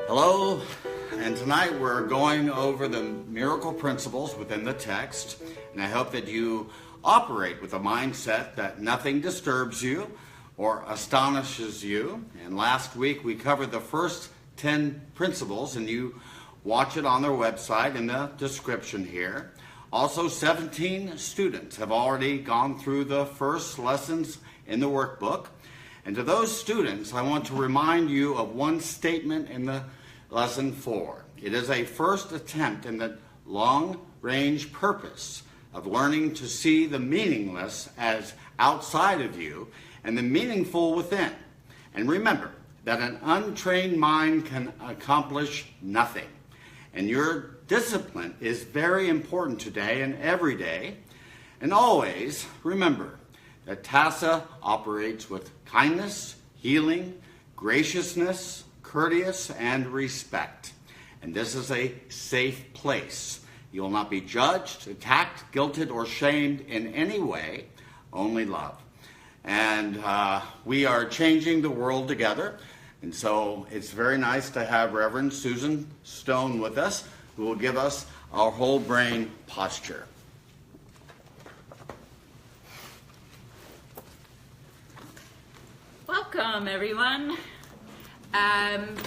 Hello, and tonight we're going over the miracle principles within the text, and I hope that you operate with a mindset that nothing disturbs you or astonishes you. And last week we covered the first 10 principles, and you watch it on their website in the description here. Also, 17 students have already gone through the first lessons in the workbook. And to those students, I want to remind you of one statement in the Lesson 4. It is a first attempt in the long-range purpose of learning to see the meaningless as outside of you and the meaningful within. And remember that an untrained mind can accomplish nothing. And your discipline is very important today and every day. And always remember that TASA operates with kindness, healing, graciousness, courteous, and respect. And this is a safe place. You will not be judged, attacked, guilted, or shamed in any way, only love. And we are changing the world together. And so it's very nice to have Reverend Susan Stone with us, who will give us our whole brain posture. Welcome, everyone.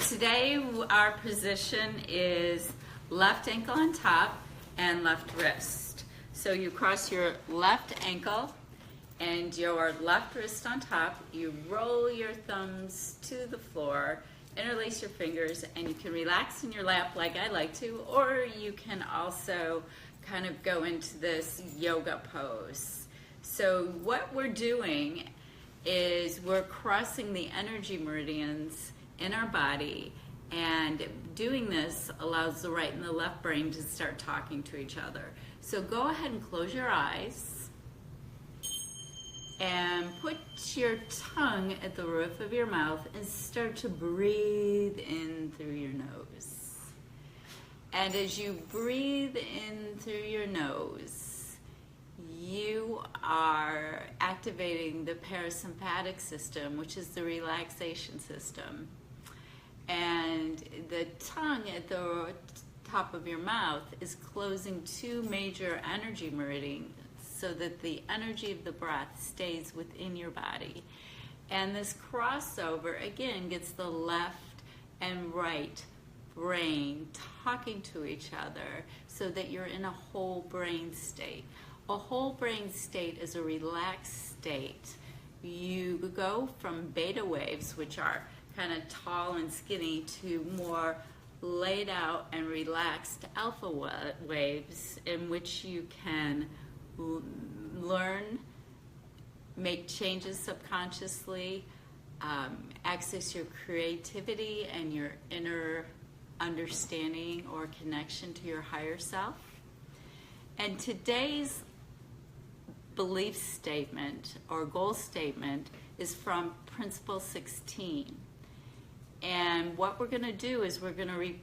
Today our position is left ankle on top and left wrist. So you cross your left ankle and your left wrist on top. You roll your thumbs to the floor, interlace your fingers, and you can relax in your lap like I like to, or you can also kind of go into this yoga pose. So what we're doing is we're crossing the energy meridians in our body, and doing this allows the right and the left brain to start talking to each other. So go ahead and close your eyes and put your tongue at the roof of your mouth and start to breathe in through your nose. And as you breathe in through your nose, you are activating the parasympathetic system, which is the relaxation system. And the tongue at the top of your mouth is closing two major energy meridians so that the energy of the breath stays within your body. And this crossover, again, gets the left and right brain talking to each other so that you're in a whole brain state. A whole brain state is a relaxed state. You go from beta waves, which are kind of tall and skinny, to more laid out and relaxed alpha waves in which you can learn, make changes subconsciously, access your creativity and your inner understanding or connection to your higher self. And today's belief statement or goal statement is from Principle 16. And what we're going to do is we're going to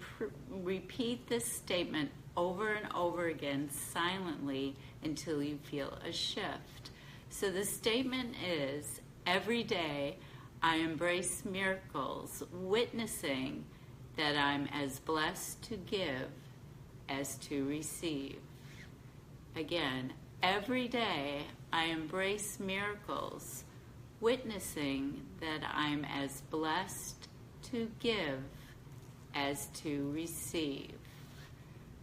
repeat this statement over and over again silently until you feel a shift. So the statement is, every day I embrace miracles, witnessing that I'm as blessed to give as to receive. Again, every day I embrace miracles, witnessing that I'm as blessed to give as to receive.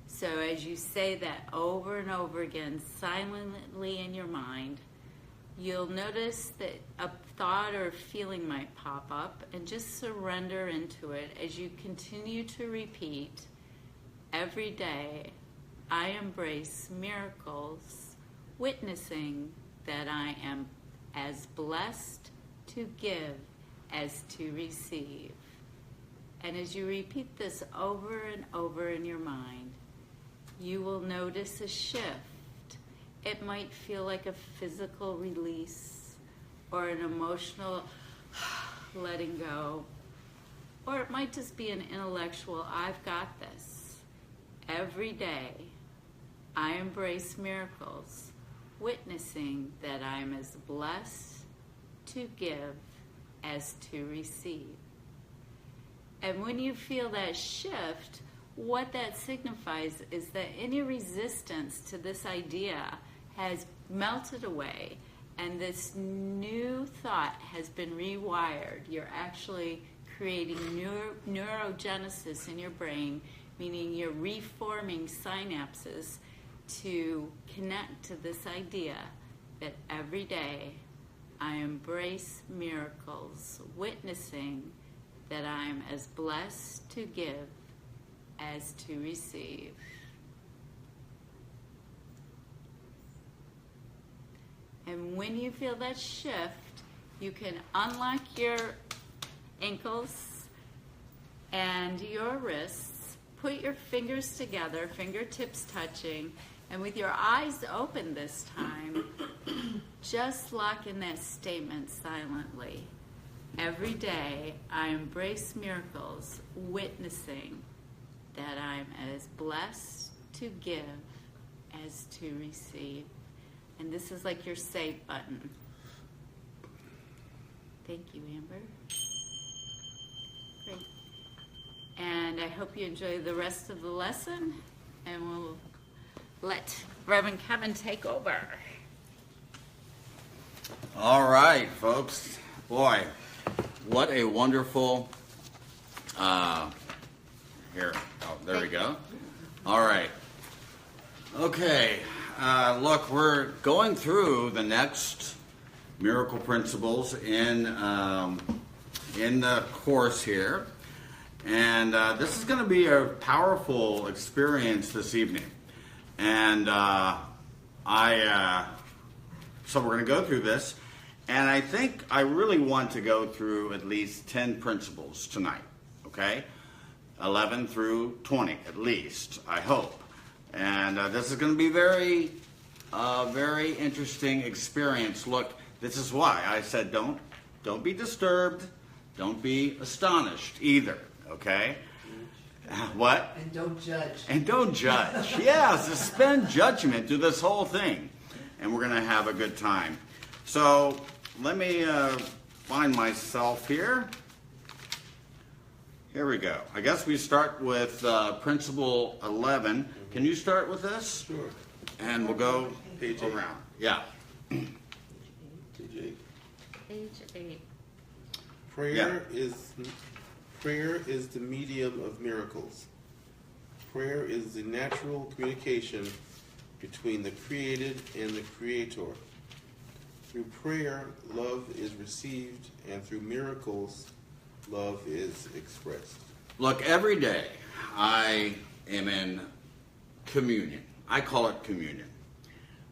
So as you say that over and over again silently in your mind, you'll notice that a thought or feeling might pop up, and just surrender into it as you continue to repeat, every day I embrace miracles, witnessing that I am as blessed to give as to receive. And as you repeat this over and over in your mind, you will notice a shift. It might feel like a physical release or an emotional letting go, or it might just be an intellectual, I've got this. Every day, I embrace miracles, witnessing that I'm as blessed to give as to receive. And when you feel that shift, what that signifies is that any resistance to this idea has melted away, and this new thought has been rewired. You're actually creating neurogenesis in your brain, meaning you're reforming synapses to connect to this idea that every day I embrace miracles, witnessing that I'm as blessed to give as to receive. And when you feel that shift, you can unlock your ankles and your wrists, put your fingers together, fingertips touching, and with your eyes open this time, just lock in that statement silently. Every day I embrace miracles, witnessing that I'm as blessed to give as to receive. And this is like your save button. Thank you, Amber. Great. And I hope you enjoy the rest of the lesson, and we'll let Reverend Kevin take over. All right, folks. Boy, what a wonderful... Here. Oh, there we go. All right. Okay. Look, we're going through the next miracle principles in the course here. And this is going to be a powerful experience this evening. And so we're going to go through this. And I think I really want to go through at least 10 principles tonight. Okay? 11 through 20 at least, I hope. And this is going to be very interesting experience. Look, this is why I said don't be disturbed, don't be astonished either. Okay? What? And don't judge. And don't judge. Yeah, suspend judgment through this whole thing, and we're going to have a good time. So let me find myself here. Here we go. I guess we start with principle 11. Can you start with this? Sure. And we'll go Page 8. around. Yeah. Page 8. Page 8. Prayer is the medium of miracles. Prayer is the natural communication between the created and the creator. Through prayer, love is received, and through miracles, love is expressed. Look, every day I am in communion. I call it communion.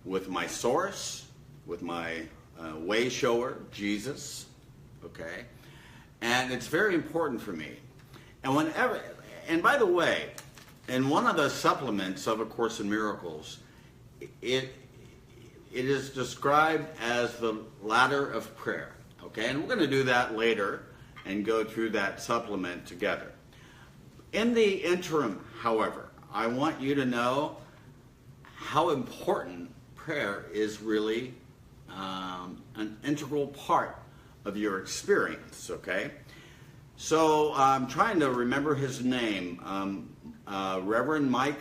With my source, with my way shower, Jesus. Okay? And it's very important for me. And by the way, in one of the supplements of A Course in Miracles, it is described as the ladder of prayer. Okay? And we're going to do that later and go through that supplement together. In the interim, however, I want you to know how important prayer is really an integral part of your experience, okay? So I'm trying to remember his name, Reverend Mike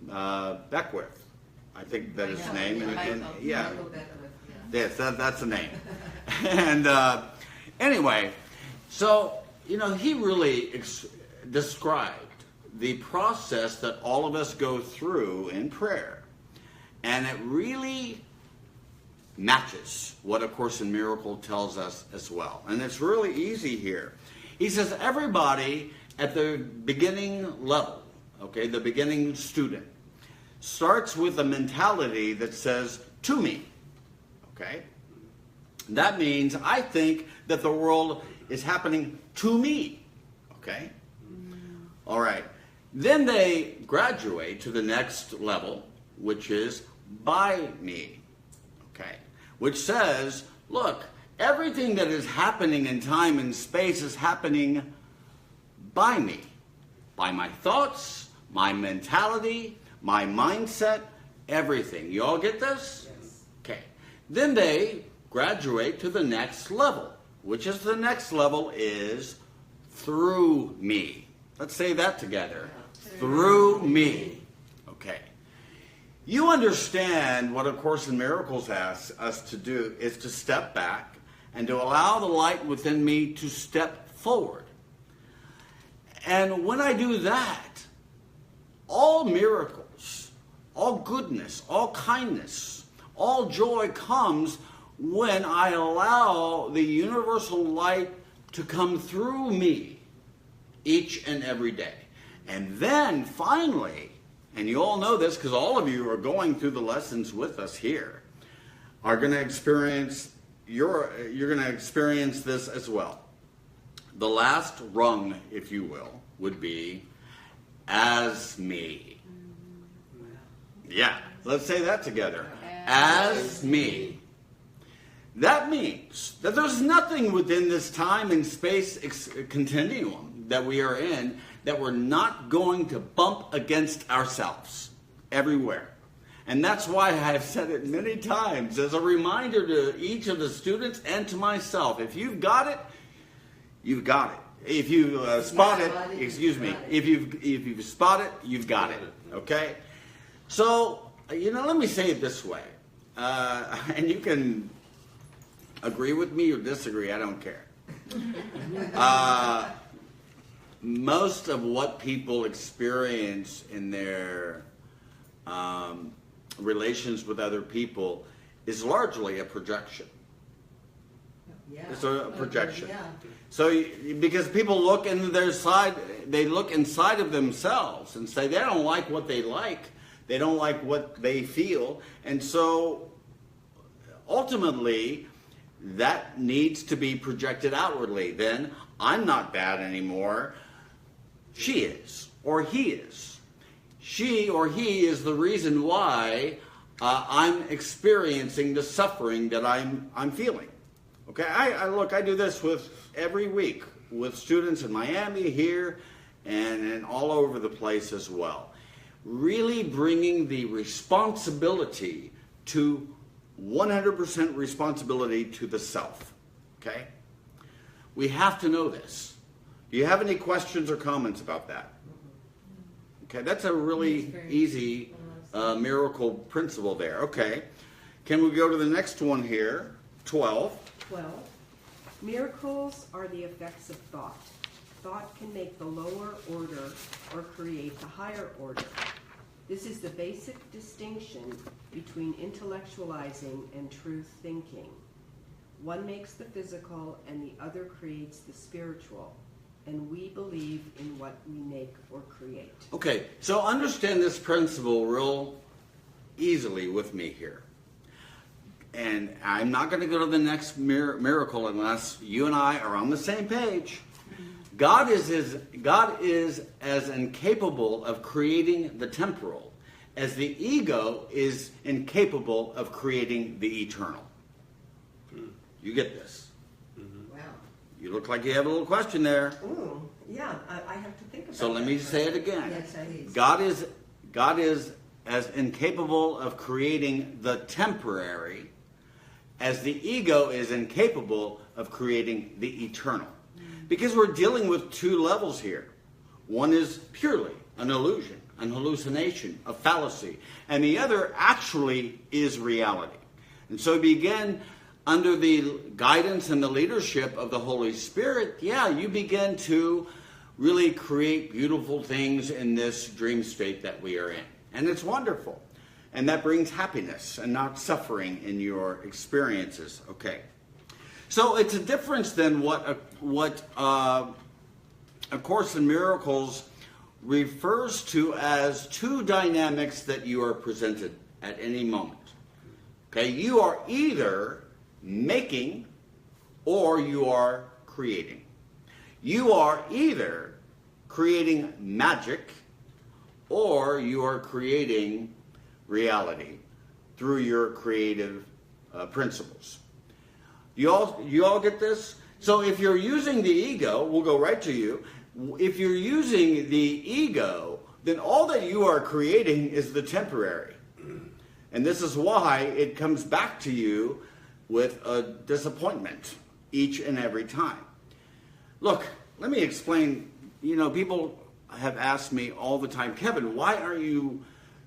Beckwith. I think that is his name. Yeah. Yes, that's the name. And anyway, so, he really described the process that all of us go through in prayer. And it really matches what A Course in Miracle tells us as well. And it's really easy here. He says everybody at the beginning level, okay, the beginning student, starts with a mentality that says, to me, okay? That means I think that the world is happening to me, okay? All right. Then they graduate to the next level, which is by me, okay? Which says, look, everything that is happening in time and space is happening by me, by my thoughts, my mentality, my mindset, everything. You all get this? Yes. Okay. Then they graduate to the next level, which is the next level is through me. Let's say that together. Through me. Okay. You understand what A Course in Miracles asks us to do is to step back and to allow the light within me to step forward. And when I do that, all miracles, all goodness, all kindness, all joy comes when I allow the universal light to come through me each and every day. And then finally, and you all know this because all of you are going through the lessons with us here, are going to experience you're going to experience this as well. The last rung, if you will, would be as me. Yeah, let's say that together. As me. That means that there's nothing within this time and space continuum that we are in that we're not going to bump against ourselves everywhere. And that's why I've said it many times as a reminder to each of the students and to myself. If you've got it, you've got it. If you spot it, excuse me, if you spot it, you've got it. Okay? So, let me say it this way. And you can agree with me or disagree, I don't care. Most of what people experience in their relations with other people is largely a projection. Yeah. It's a projection. Yeah. So, because people look in their side, they look inside of themselves and say they don't like what they like. They don't like what they feel. And so, ultimately, that needs to be projected outwardly. Then, I'm not bad anymore. She is, or he is. She or he is the reason why I'm experiencing the suffering that I'm feeling. Okay, I do this with every week with students in Miami, here, and all over the place as well. Really bringing the responsibility to 100% responsibility to the self. Okay? We have to know this. Do you have any questions or comments about that? Okay, that's a really easy miracle principle there. Okay, can we go to the next one here? 12. 12. Miracles are the effects of thought. Thought can make the lower order or create the higher order. This is the basic distinction between intellectualizing and truth thinking. One makes the physical and the other creates the spiritual. And we believe in what we make or create. Okay, so understand this principle real easily with me here. And I'm not going to go to the next miracle unless you and I are on the same page. God is as incapable of creating the temporal as the ego is incapable of creating the eternal. You get this? Wow. You look like you have a little question there. Ooh, yeah, I have to think about So let me say it again. Yes, please. God is as incapable of creating the temporary as the ego is incapable of creating the eternal. Because we're dealing with two levels here. One is purely an illusion, an hallucination, a fallacy. And the other actually is reality. And so we begin under the guidance and the leadership of the Holy Spirit, you begin to really create beautiful things in this dream state that we are in. And it's wonderful. And that brings happiness and not suffering in your experiences. Okay. So it's a difference than what A Course in Miracles refers to as two dynamics that you are presented at any moment. Okay, you are either making or you are creating. You are either creating magic or you are creating reality through your creative principles. You all get this? So if you're using the ego, we'll go right to you. If you're using the ego, then all that you are creating is the temporary. And this is why it comes back to you with a disappointment each and every time. Look, let me explain. You know, people have asked me all the time, Kevin, why aren't you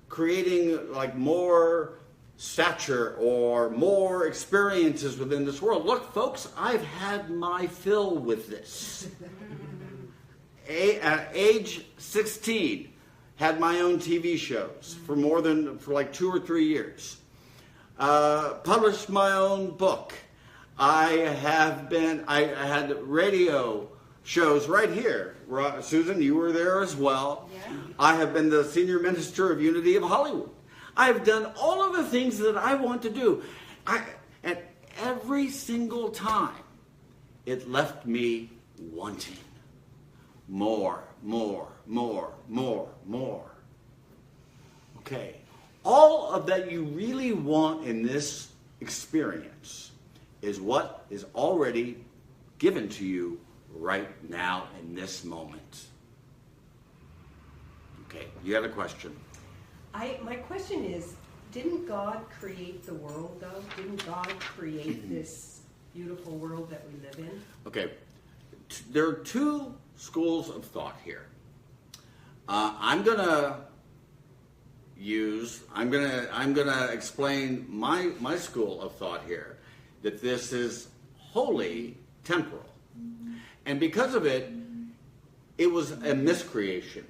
creating like more stature or more experiences within this world? Look, folks, I've had my fill with this. At age 16, had my own TV shows for like 2 or 3 years. Published my own book. I had radio shows right here. Susan, you were there as well. Yeah. I have been the senior minister of Unity of Hollywood. I've done all of the things that I want to do. And every single time, it left me wanting more. Okay. All of that you really want in this experience is what is already given to you right now in this moment. Okay, you had a question. My question is, didn't God create the world, though? Didn't God create this beautiful world that we live in? Okay, there are two schools of thought here. I'm gonna explain my school of thought here, that this is wholly temporal, and because of it, it was a miscreation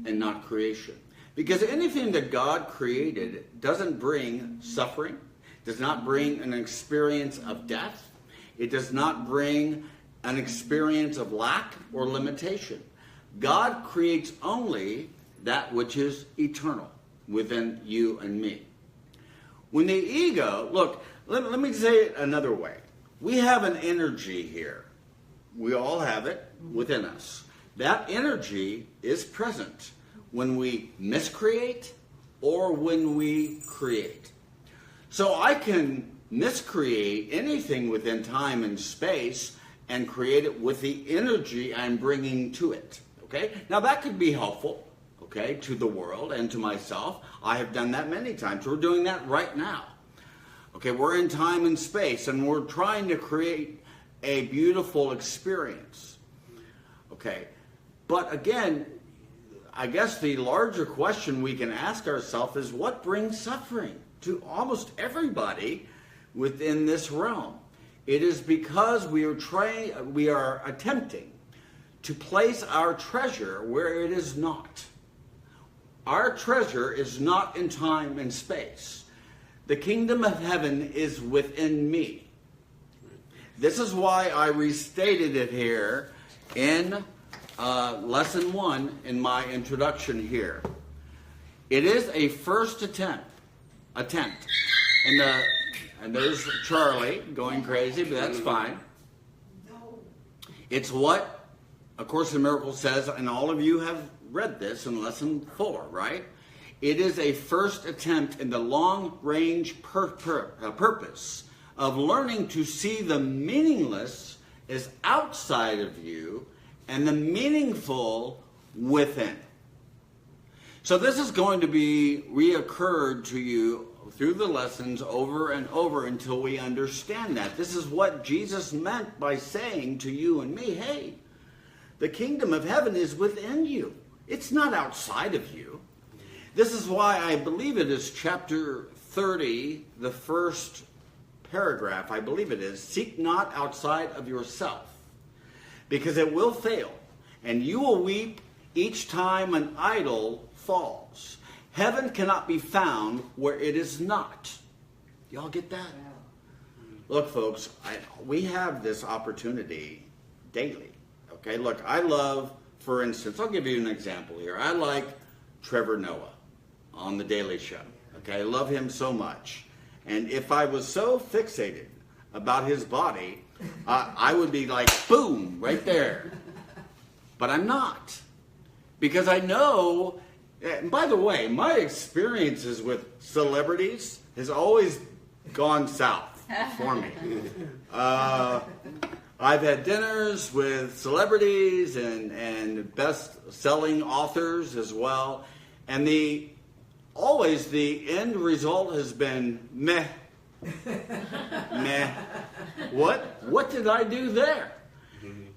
and not creation. Because anything that God created doesn't bring suffering, does not bring an experience of death, it does not bring an experience of lack or limitation. God creates only that which is eternal within you and me. When the ego, look, let me say it another way. We have an energy here. We all have it within us. That energy is present when we miscreate or when we create. So I can miscreate anything within time and space and create it with the energy I'm bringing to it. Okay? Now that could be helpful, okay, to the world and to myself. I have done that many times. We're doing that right now. Okay, we're in time and space and we're trying to create a beautiful experience. Okay, but again, I guess the larger question we can ask ourselves is, what brings suffering to almost everybody within this realm? It is because we are attempting to place our treasure where it is not. Our treasure is not in time and space. The kingdom of heaven is within me. This is why I restated it here in lesson 1 in my introduction here. It is a first attempt. And there's Charlie going crazy, but that's fine. No. It's what A Course in Miracles says, and all of you have read this in lesson 4, right? It is a first attempt in the long-range purpose of learning to see the meaningless as outside of you and the meaningful within. So this is going to be reoccurred to you through the lessons over and over until we understand that. This is what Jesus meant by saying to you and me, hey, the kingdom of heaven is within you. It's not outside of you. This is why I believe it is chapter 30, the first paragraph, I believe it is, seek not outside of yourself, because it will fail, and you will weep each time an idol falls. Heaven cannot be found where it is not. Y'all get that? Look, folks, we have this opportunity daily. Okay, look, I love, for instance, I'll give you an example here. I like Trevor Noah on The Daily Show. Okay, I love him so much. And if I was so fixated about his body, I would be like, boom, right there. But I'm not. Because I know, and by the way, my experiences with celebrities has always gone south for me. I've had dinners with celebrities and best-selling authors as well. And always the end result has been meh Meh. What did I do there?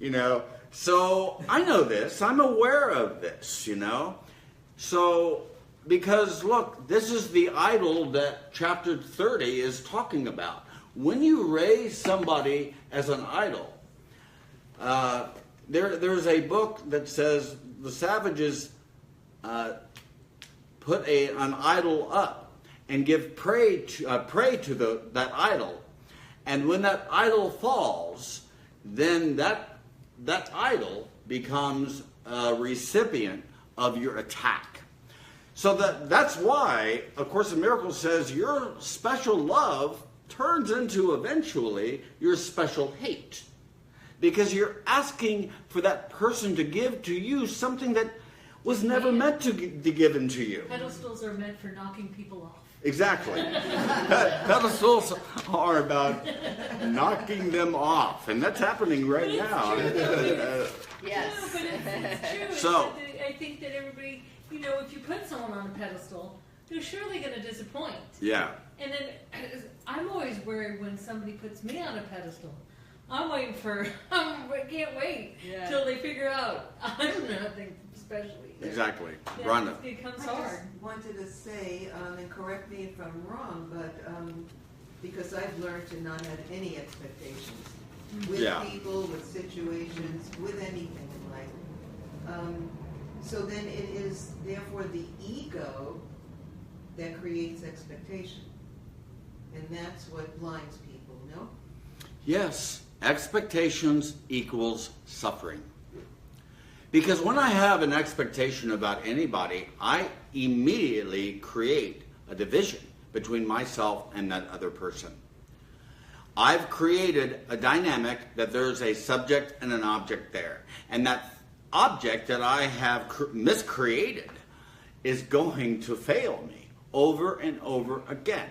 You know, so I know this. I'm aware of this, you know. So, because look, this is the idol that chapter 30 is talking about. When you raise somebody as an idol, there's a book that says the savages put an idol up and give prey to that idol, and when that idol falls, then that idol becomes a recipient of your attack. So that's why, of course, the miracle says your special love turns into eventually your special hate. Because you're asking for that person to give to you something that was never meant to be given to you. Pedestals are meant for knocking people off. Exactly. Pedestals are about knocking them off. And that's happening right now. Yes. No, but it's true. So- I think that everybody, you know, if you put someone on a pedestal, they're surely going to disappoint. Yeah. And then I'm always worried when somebody puts me on a pedestal. I'm waiting for, I can't wait till they figure out I'm nothing special either. Exactly. Yeah, Rhonda. it becomes I hard. just wanted to say, and correct me if I'm wrong, but because I've learned to not have any expectations with Yeah. people, with situations, with anything in life. So then it is therefore the ego that creates expectation. And that's what blinds people, no? Yes. Expectations equals suffering. Because when I have an expectation about anybody, I immediately create a division between myself and that other person. I've created a dynamic that there's a subject and an object there. And that object that I have miscreated is going to fail me over and over again.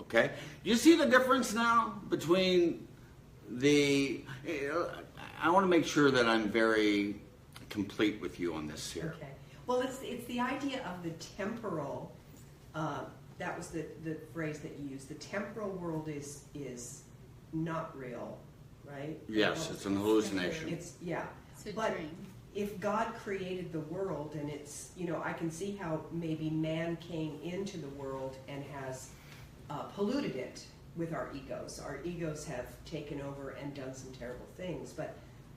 Okay? You see the difference now between I want to make sure that I'm very complete with you on this here. Okay. Well, it's the idea of the temporal. That was the phrase that you used. The temporal world is not real, right? Yes, it's an hallucination. It's It's a But dream. if God created the world, and it's, you know, I can see how maybe man came into the world and has polluted it with our egos. Our egos have taken over and done some terrible things. But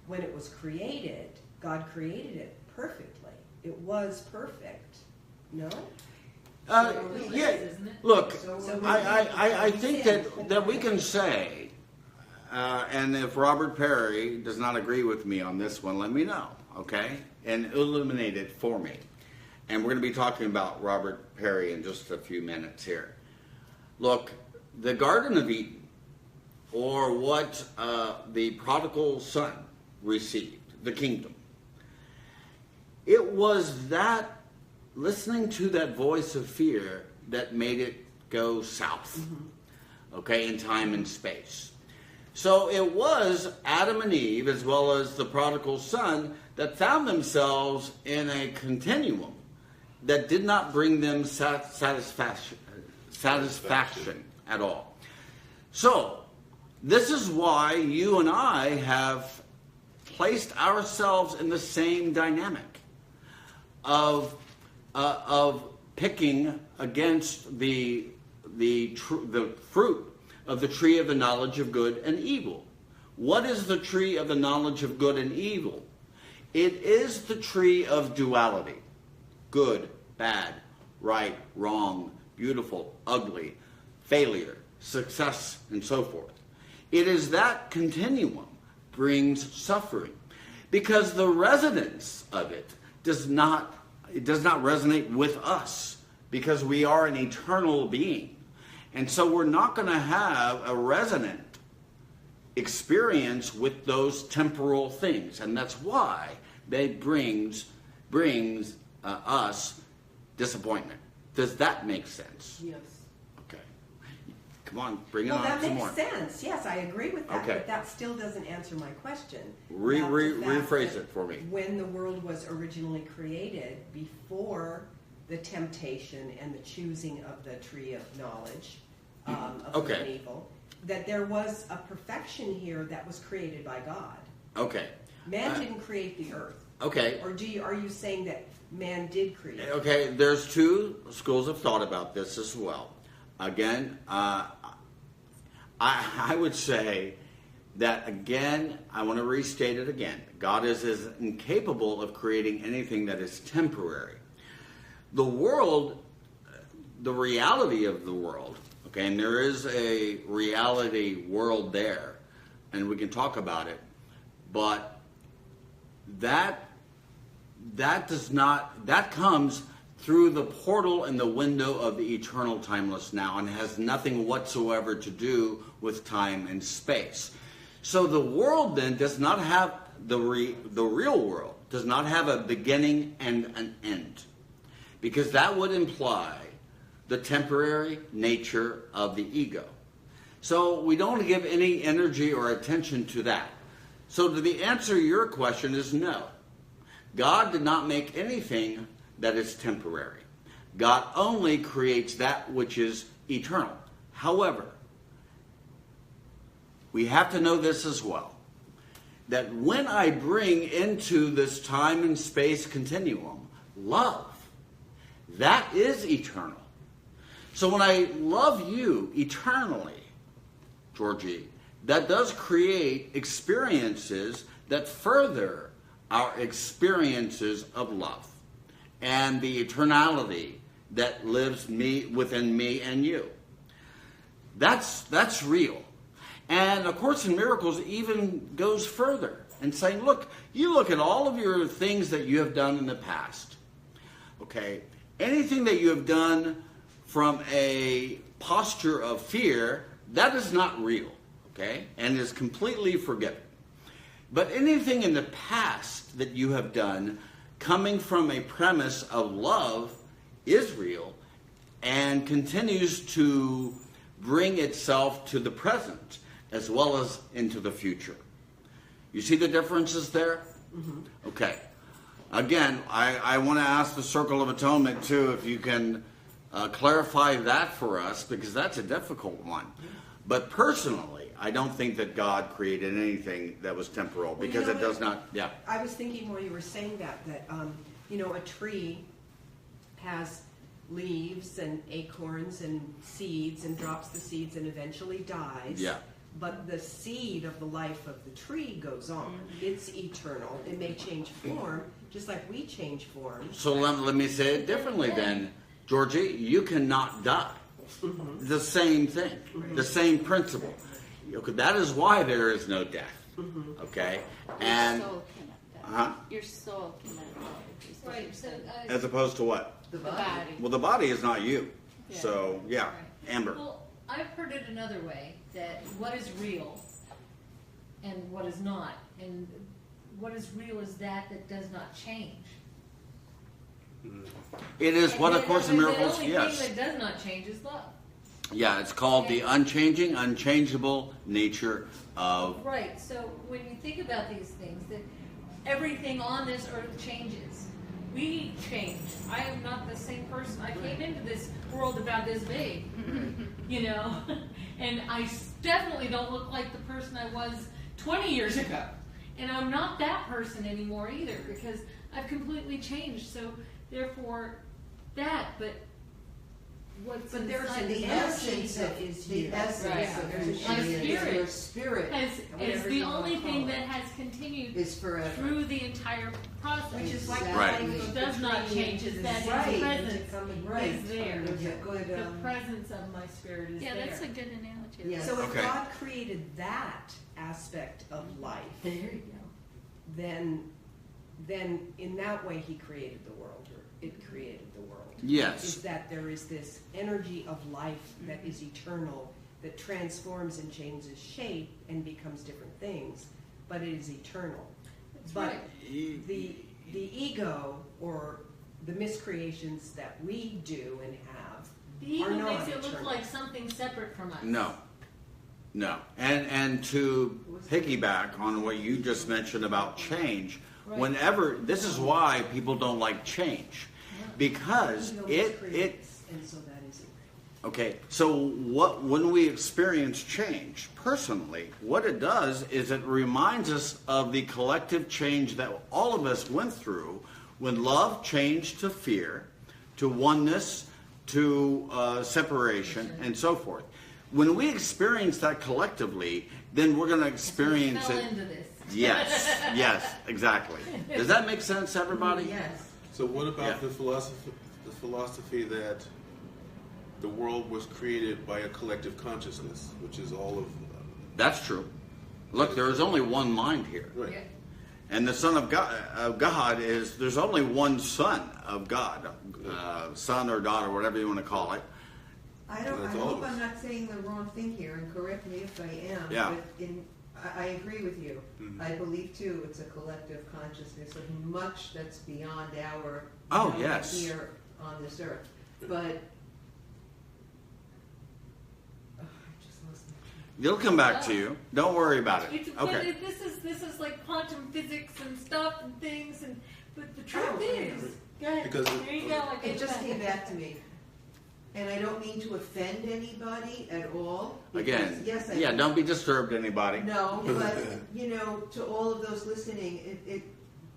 when it was created, God created it perfectly. It was perfect. No? Yeah, Isn't it? look, So I think that we can say, and if Robert Perry does not agree with me on this one, let me know, okay? And illuminate it for me. And we're going to be talking about Robert Perry in just a few minutes here. Look, the Garden of Eden, or what the prodigal son received, the kingdom, it was that listening to that voice of fear that made it go south, okay, in time and space. So it was Adam and Eve, as well as the prodigal son, that found themselves in a continuum that did not bring them satisfaction at all. So, this is why you and I have placed ourselves in the same dynamic of picking against the fruit of the tree of the knowledge of good and evil. What is the tree of the knowledge of good and evil? It is the tree of duality. Good, bad, right, wrong, beautiful, ugly, failure, success, and so forth. It is that continuum brings suffering, because the resonance of it does not resonate with us, because we are an eternal being. And so we're not going to have a resonant experience with those temporal things. And that's why they brings us disappointment. Does that make sense? Yes. Okay. Come on, bring it Well, on that some makes more. sense. Yes, I agree with that. Okay. But that still doesn't answer my question. Re- about re- the fact rephrase that it for me. When the world was originally created, before the temptation and the choosing of the tree of knowledge, of good Okay. and evil, that there was a perfection here that was created by God. Okay. Man didn't create the earth. Okay. Or are you saying that man did create it? Okay, there's two schools of thought about this as well. Again, I would say that, again, I want to restate it again. God is incapable of creating anything that is temporary. The world, the reality of the world, okay, and there is a reality world there, and we can talk about it, but that comes through the portal and the window of the eternal timeless now, and has nothing whatsoever to do with time and space. So the world then does not have, the real world does not have a beginning and an end, because that would imply the temporary nature of the ego. So we don't give any energy or attention to that. So the answer to your question is no. God did not make anything that is temporary. God only creates that which is eternal. However, we have to know this as well, that when I bring into this time and space continuum love, that is eternal. So when I love you eternally, Georgie, that does create experiences that further our experiences of love and the eternality that lives within me and you. That's real. And A Course in Miracles even goes further and saying, look, you look at all of your things that you have done in the past. Okay? Anything that you have done from a posture of fear, that is not real. Okay? And is completely forgiven. But anything in the past that you have done coming from a premise of love is real and continues to bring itself to the present as well as into the future. You see the differences there? Mm-hmm. Okay. Again, I want to ask the Circle of Atonement too, if you can clarify that for us, because that's a difficult one. But personally, I don't think that God created anything that was temporal, because it does not. Yeah. I was thinking while you were saying that a tree has leaves and acorns and seeds and drops the seeds and eventually dies. Yeah. But the seed of the life of the tree goes on. Mm-hmm. It's eternal. It may change form, just like we change form. So let me say it differently then. Georgie, you cannot die. Mm-hmm. The same thing. Mm-hmm. The same principle. Okay, that is why there is no death. Mm-hmm. Okay? And your soul cannot die. Your soul cannot die. Right. So, as opposed to what? The body. Well, the body is not you. Yeah. So, yeah. Right. Amber. Well, I've heard it another way, that what is real and what is not. And what is real is that does not change. It is what A Course in Miracles, The only thing that does not change is love. Yeah, it's called the unchanging, unchangeable nature of... Right, so when you think about these things, that everything on this earth changes. We change. I am not the same person. I came into this world about this big, and I definitely don't look like the person I was 20 years ago. And I'm not that person anymore either, because I've completely changed. So therefore, but there's inside an is essence energy. that is the essence Right. of There's who a she is. spirit. Your spirit is the only thing that has continued is forever. through the entire process. Which is like Right. It does not change. Is that Right. the presence Right. is there. Yeah, good, The presence of my spirit is there. Yeah, that's a good analogy. Yes. So if Okay. God created that aspect of life, There you go. then in that way he created the world, or it created the world. Yes. Is that there is this energy of life that is eternal, that transforms and changes shape and becomes different things, but it is eternal. That's But right. the ego, or the miscreations that we do and have, The ego are not makes it look eternal. like something separate from us. No. And to piggyback on what you just mentioned about change, Right. this is why people don't like change. Because Ego it miscreates, and so that isn't Okay, so when we experience change personally, what it does is it reminds us of the collective change that all of us went through when love changed to fear, to oneness, to separation, and so forth. When we experience that collectively, then we're going to experience fell it. into this. Yes, exactly. Does that make sense, to everybody? Yes. So what about Yeah. the philosophy that the world was created by a collective consciousness, which is all of That's true. Look, there is only one mind here. right. Yeah. And the Son of God is, there's only one Son of God, son or daughter, whatever you want to call it. I That's all hope of us. I'm not saying the wrong thing here, and correct me if I am. Yeah. But I agree with you. Mhm. I believe too it's a collective consciousness of much that's beyond our Oh, knowing yes. here on this earth. But I just lost my It'll come back to you. Don't worry about It's, it. but Okay. this is like quantum physics and stuff and things, and but the truth Oh, is, go ahead. Because there you go. Like It just came back to me. And I don't mean to offend anybody at all. because, Again, yes, I yeah, don't be disturbed, anybody. No, but to all of those listening,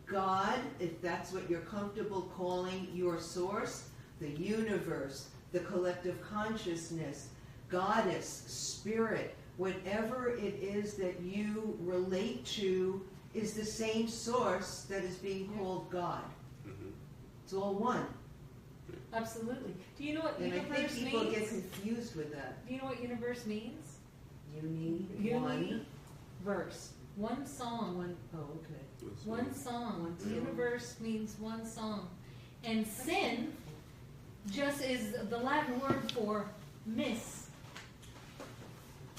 God, if that's what you're comfortable calling your source, the universe, the collective consciousness, goddess, spirit, whatever it is that you relate to is the same source that is being called God. Mhm. It's all one. Absolutely. Do you know what And I think universe people get means? confused with that. Do you know what universe means? One. Verse. One song. One. Oh, okay. One song. One song. Universe means one song. And sin just is the Latin word for miss.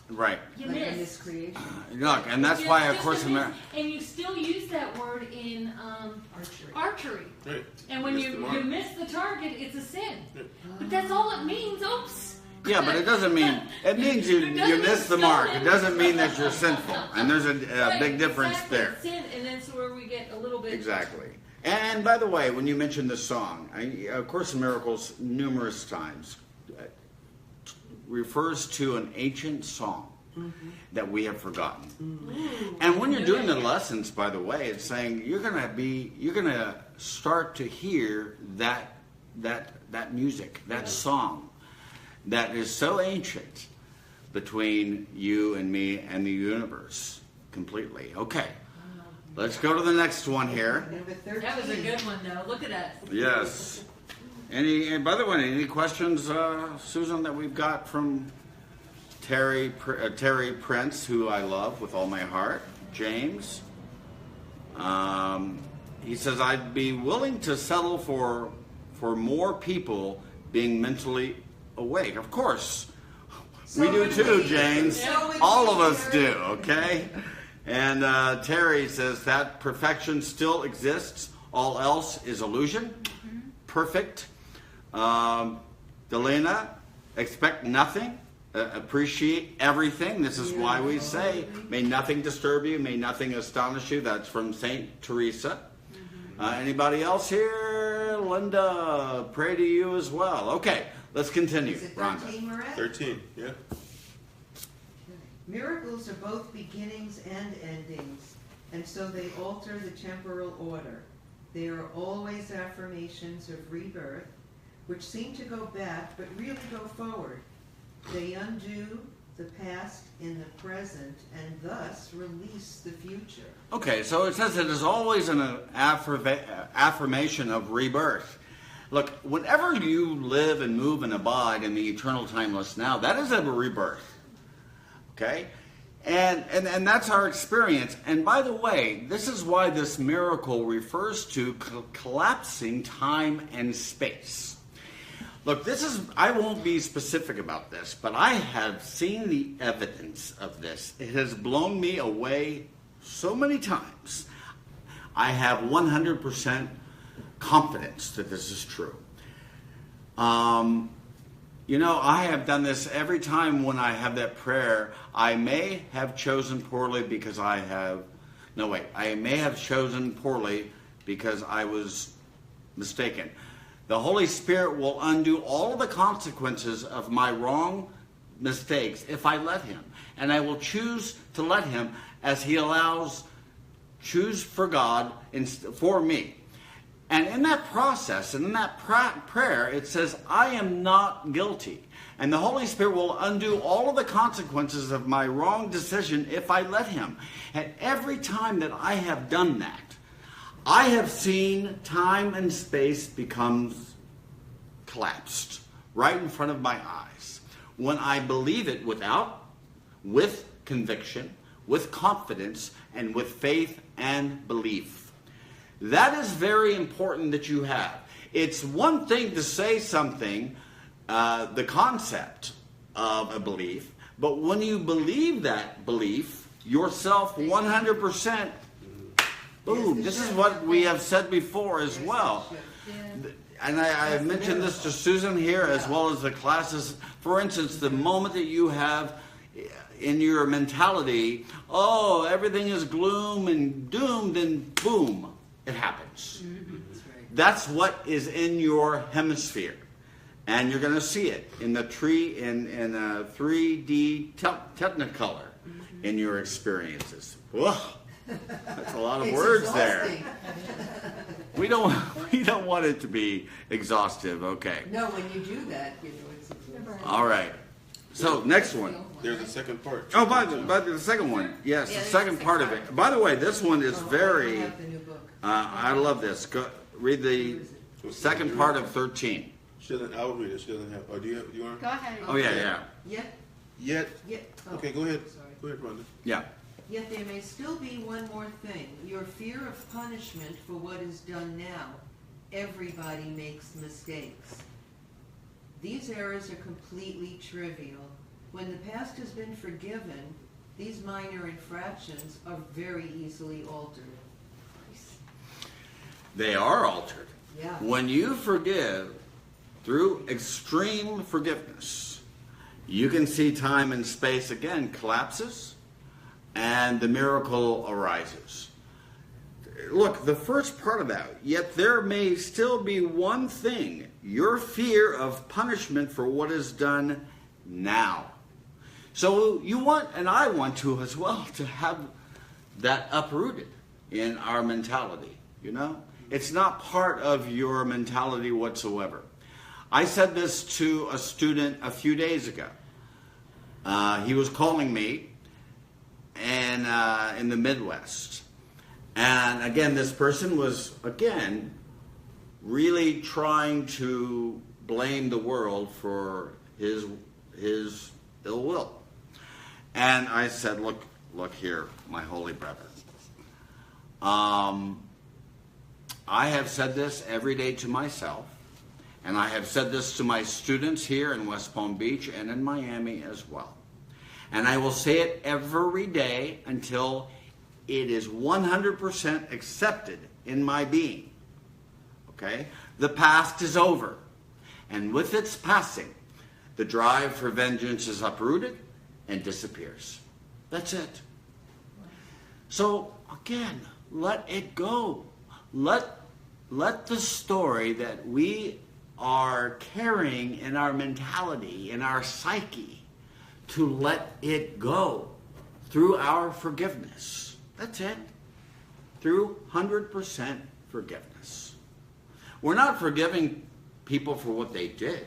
Right. You Like a miss. miscreation. Look, and that's why, of Just course, a miss. And you still use that word in Archery. archery. Right. And when Miss you the mark. miss the target, it's a sin. Yeah. But that's all it means. Oops. yeah, but it doesn't mean, it means you It doesn't miss the mean mark. It stolen. doesn't mean that you're sinful. And there's a Right, big difference exactly. there. Sin, and that's where we get a little bit. Exactly. And by the way, when you mentioned the song, of Course in Miracles numerous times refers to an ancient song that we have forgotten. And when you're doing the lessons, by the way, it's saying you're gonna start to hear that music, that song that is so ancient between you and me and the universe completely. Okay. Let's go to the next one here. Number 13. That was a good one, though. Look at us. Yes. And by the way, any questions, Susan, that we've got from Terry Prince, who I love with all my heart? James. He says, I'd be willing to settle for more people being mentally awake. Of course. So We do would too, we. James. So would All of we, us do, Terry. okay? And Terry says that perfection still exists. All else is illusion. Perfect. Delena, expect nothing. Appreciate everything. This is why we say, may nothing disturb you, may nothing astonish you. That's from Saint Teresa. Anybody else here? Linda, pray to you as well. Okay, let's continue. Is it Rhonda. 13, Marat? 13, yeah. Miracles are both beginnings and endings, and so they alter the temporal order. They are always affirmations of rebirth, which seem to go back but really go forward. They undo the past in the present and thus release the future. Okay, so it says it is always an affirmation of rebirth. Look, whenever you live and move and abide in the eternal timeless now, that is a rebirth. Okay? And that's our experience. And by the way, this is why this miracle refers to collapsing time and space. Look, I won't be specific about this, but I have seen the evidence of this. It has blown me away so many times. I have 100% confidence that this is true. I have done this every time when I have that prayer. I may have chosen poorly because I may have chosen poorly because I was mistaken. The Holy Spirit will undo all of the consequences of my wrong mistakes if I let him. And I will choose to let him as he allows, choose for God for me. And in that process, and in that prayer, it says, I am not guilty. And the Holy Spirit will undo all of the consequences of my wrong decision if I let him. And every time that I have done that, I have seen time and space becomes collapsed right in front of my eyes. When I believe it with conviction, with confidence, and with faith and belief. That is very important that you have. It's one thing to say something, the concept of a belief, but when you believe that belief yourself 100%, boom, this is what we have said before as well. And I have mentioned this to Susan here as well as the classes. For instance, the moment that you have in your mentality, oh, everything is gloom and doom, then boom, it happens. That's what is in your hemisphere. And you're going to see it in the tree in a 3D technicolor in your experiences. Whoa, that's a lot of words there. We don't want it to be exhaustive, okay. No, when you do that, you know it's exhausting. All right. So, next one. There's a second part. Oh, by the second one. Yes, the second part of it. By the way, this one is very... I have the new book. I love this. Read the second part of 13. She doesn't. I will read it. She doesn't have. Oh, do you want? Go ahead. Oh, yeah. Yet. Oh, Okay, go ahead. Sorry. Go ahead, Rhonda. Yeah. Yet there may still be one more thing. Your fear of punishment for what is done now. Everybody makes mistakes. These errors are completely trivial. When the past has been forgiven, these minor infractions are very easily altered. They are altered. Yeah. When you forgive through extreme forgiveness, you can see time and space again collapses and the miracle arises. Look, the first part of that, yet there may still be one thing, your fear of punishment for what is done now. So you want, and I want to as well, to have that uprooted in our mentality, you know? It's not part of your mentality whatsoever. I said this to a student a few days ago. He was calling me and in the Midwest. And again, this person was, again, really trying to blame the world for his ill will. And I said, look here, my holy brother. I have said this every day to myself, and I have said this to my students here in West Palm Beach and in Miami as well. And I will say it every day until it is 100% accepted in my being. Okay? The past is over. And with its passing, the drive for vengeance is uprooted and disappears. That's it. So, again, let it go. Let the story that we are carrying in our mentality, in our psyche, to let it go through our forgiveness. That's it. Through 100% forgiveness. We're not forgiving people for what they did.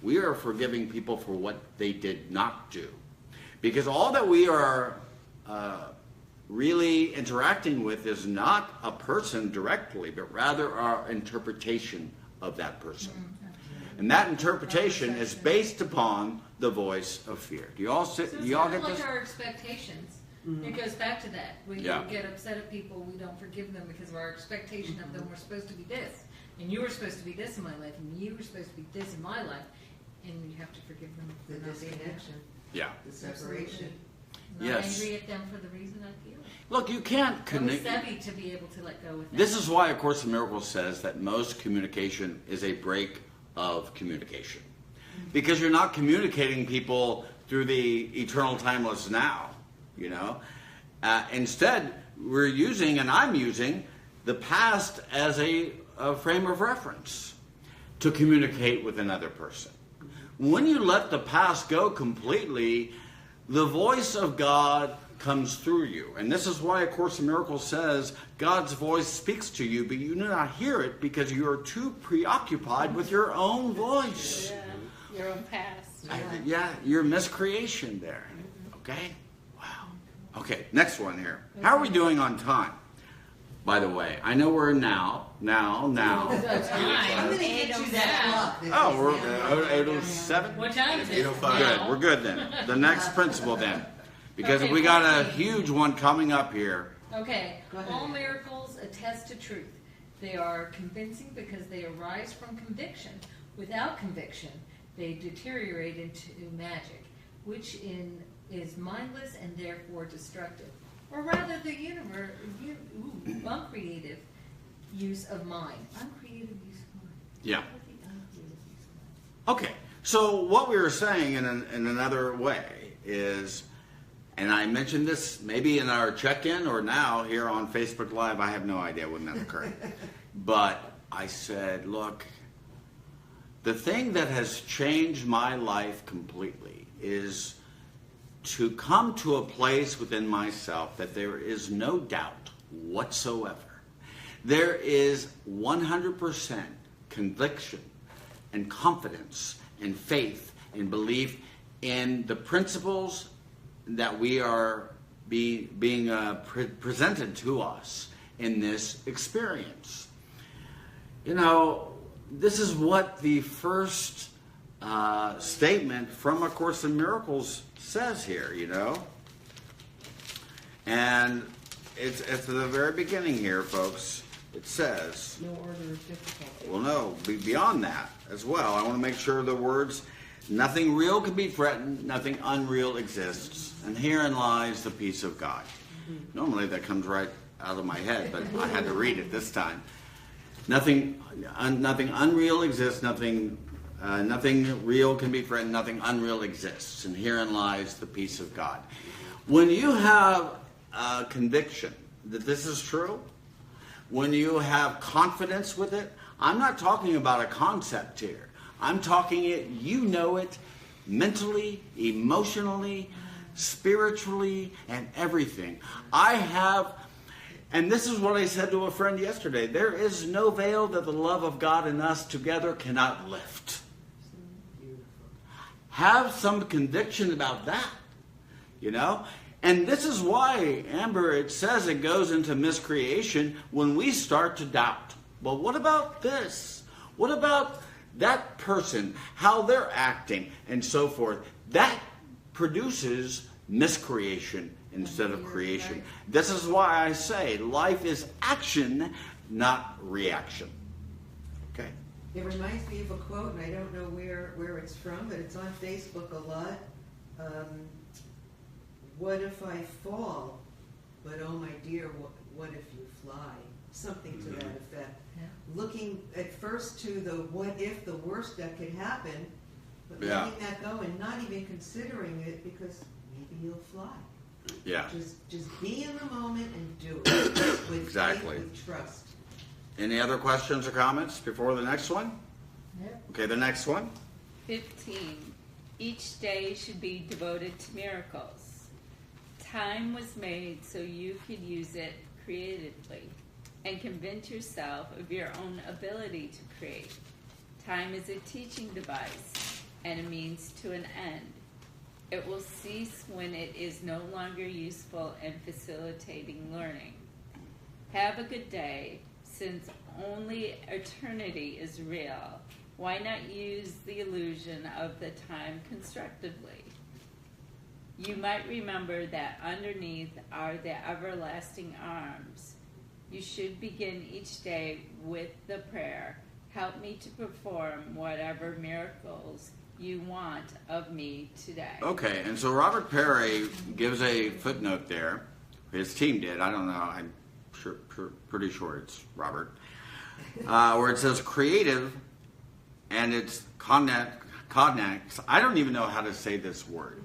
We are forgiving people for what they did not do. Because all that we are really interacting with is not a person directly, but rather our interpretation of that person. And that interpretation is based upon the voice of fear. Do you all get this? Our expectations. It goes back to that. We get upset at people, we don't forgive them because of our expectation of them. We're supposed to be this, and you were supposed to be this in my life, and you were supposed to be this in my life, and you have to forgive them for The not being there. disconnection, Yeah. the separation. Not Yes. angry at them for the reason I feel. Look, you can't I was connect. savvy to be able to let go with that. This is why A Course in Miracles says that most communication is a break of communication. Because you're not communicating people through the eternal timeless now, you know. Instead, we're using, and I'm using, the past as a frame of reference. to communicate with another person. When you let the past go completely, the voice of God comes through you. And this is why A Course in Miracles says God's voice speaks to you, but you do not hear it because you are too preoccupied with your own voice. Yeah, your own past. Your miscreation there. Okay? Wow. Okay, next one here. How are we doing on time? By the way, I know we're now. I'm going to get you that clock. Oh, we're 8:07? What time is it? 8:05. Good, we're good then. The next principle then. Because we got a huge one coming up here. Okay, Go ahead. all miracles attest to truth. They are convincing because they arise from conviction. Without conviction, they deteriorate into magic, which is mindless and therefore destructive. Or rather, the uncreative use of mind. Uncreative use of mind. Yeah. What is the uncreative use of mind? Okay, so what we were saying in another way is, and I mentioned this maybe in our check-in or now here on Facebook Live, I have no idea when that occurred. But I said, look, the thing that has changed my life completely is to come to a place within myself that there is no doubt whatsoever. There is 100% conviction and confidence and faith and belief in the principles that we are being presented to us in this experience. You know, this is what the first statement from A Course in Miracles says here, you know. And it's at the very beginning here, folks. It says, No order of difficulty. well, no, beyond that as well. I want to make sure the words, nothing real can be threatened, nothing unreal exists, and herein lies the peace of God. Normally that comes right out of my head, but I had to read it this time. Nothing unreal exists, nothing real can be threatened, nothing unreal exists, and herein lies the peace of God. When you have conviction that this is true, when you have confidence with it, I'm not talking about a concept here. I'm talking it, you know it, mentally, emotionally, spiritually, and everything. I have, and this is what I said to a friend yesterday, there is no veil that the love of God and us together cannot lift. Have some conviction about that, you know? And this is why, Amber, it says it goes into miscreation when we start to doubt. Well, what about this? What about that person, how they're acting, and so forth? That produces miscreation instead of creation. This is why I say life is action, not reaction. Okay? It reminds me of a quote, and I don't know where it's from, but it's on Facebook a lot. What if I fall? But oh my dear, what if you fly? Something to that effect. Yeah. Looking at first to the what if, the worst that could happen, but Yeah. letting that go and not even considering it because maybe you'll fly. Yeah. Just be in the moment and do it with Exactly. faith, with trust. Any other questions or comments before the next one? Yep. Okay, the next one. 15. Each day should be devoted to miracles. Time was made so you could use it creatively and convince yourself of your own ability to create. Time is a teaching device and a means to an end. It will cease when it is no longer useful in facilitating learning. Have a good day. Since only eternity is real, why not use the illusion of the time constructively? You might remember that underneath are the everlasting arms. You should begin each day with the prayer, help me to perform whatever miracles you want of me today. Okay, and so Robert Perry gives a footnote there. His team did. I don't know. I'm pretty sure it's Robert. Where it says creative, and it's cognac. I don't even know how to say this word.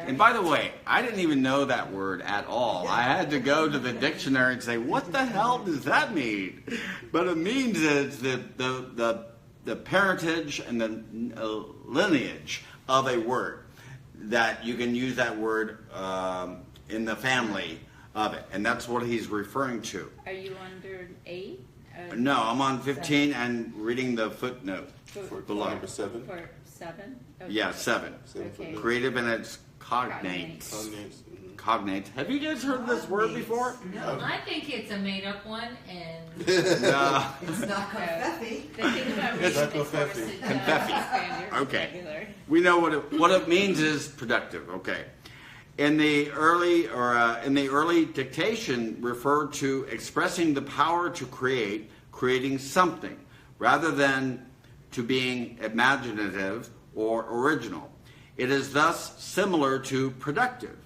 And by the way, I didn't even know that word at all. I had to go to the dictionary and say, what the hell does that mean? But it means it's the the parentage and the lineage of a word, that you can use that word in the family of it. And that's what he's referring to. Are you under 8? No, I'm on 15 and reading the footnote. For Below. number 7. For 7? Okay. Yeah, 7. Okay. Creative and its cognates. Cognates. Cognates. Have you guys heard this word before? No. I think it's a made-up one, and No. It's not confetti. The thing about It's reading not it, of course, confetti. it does Confetti. expand your Okay. vocabulary. We know what it means is productive. Okay. In the early dictation, referred to expressing the power to create, creating something, rather than to being imaginative or original. It is thus similar to productive.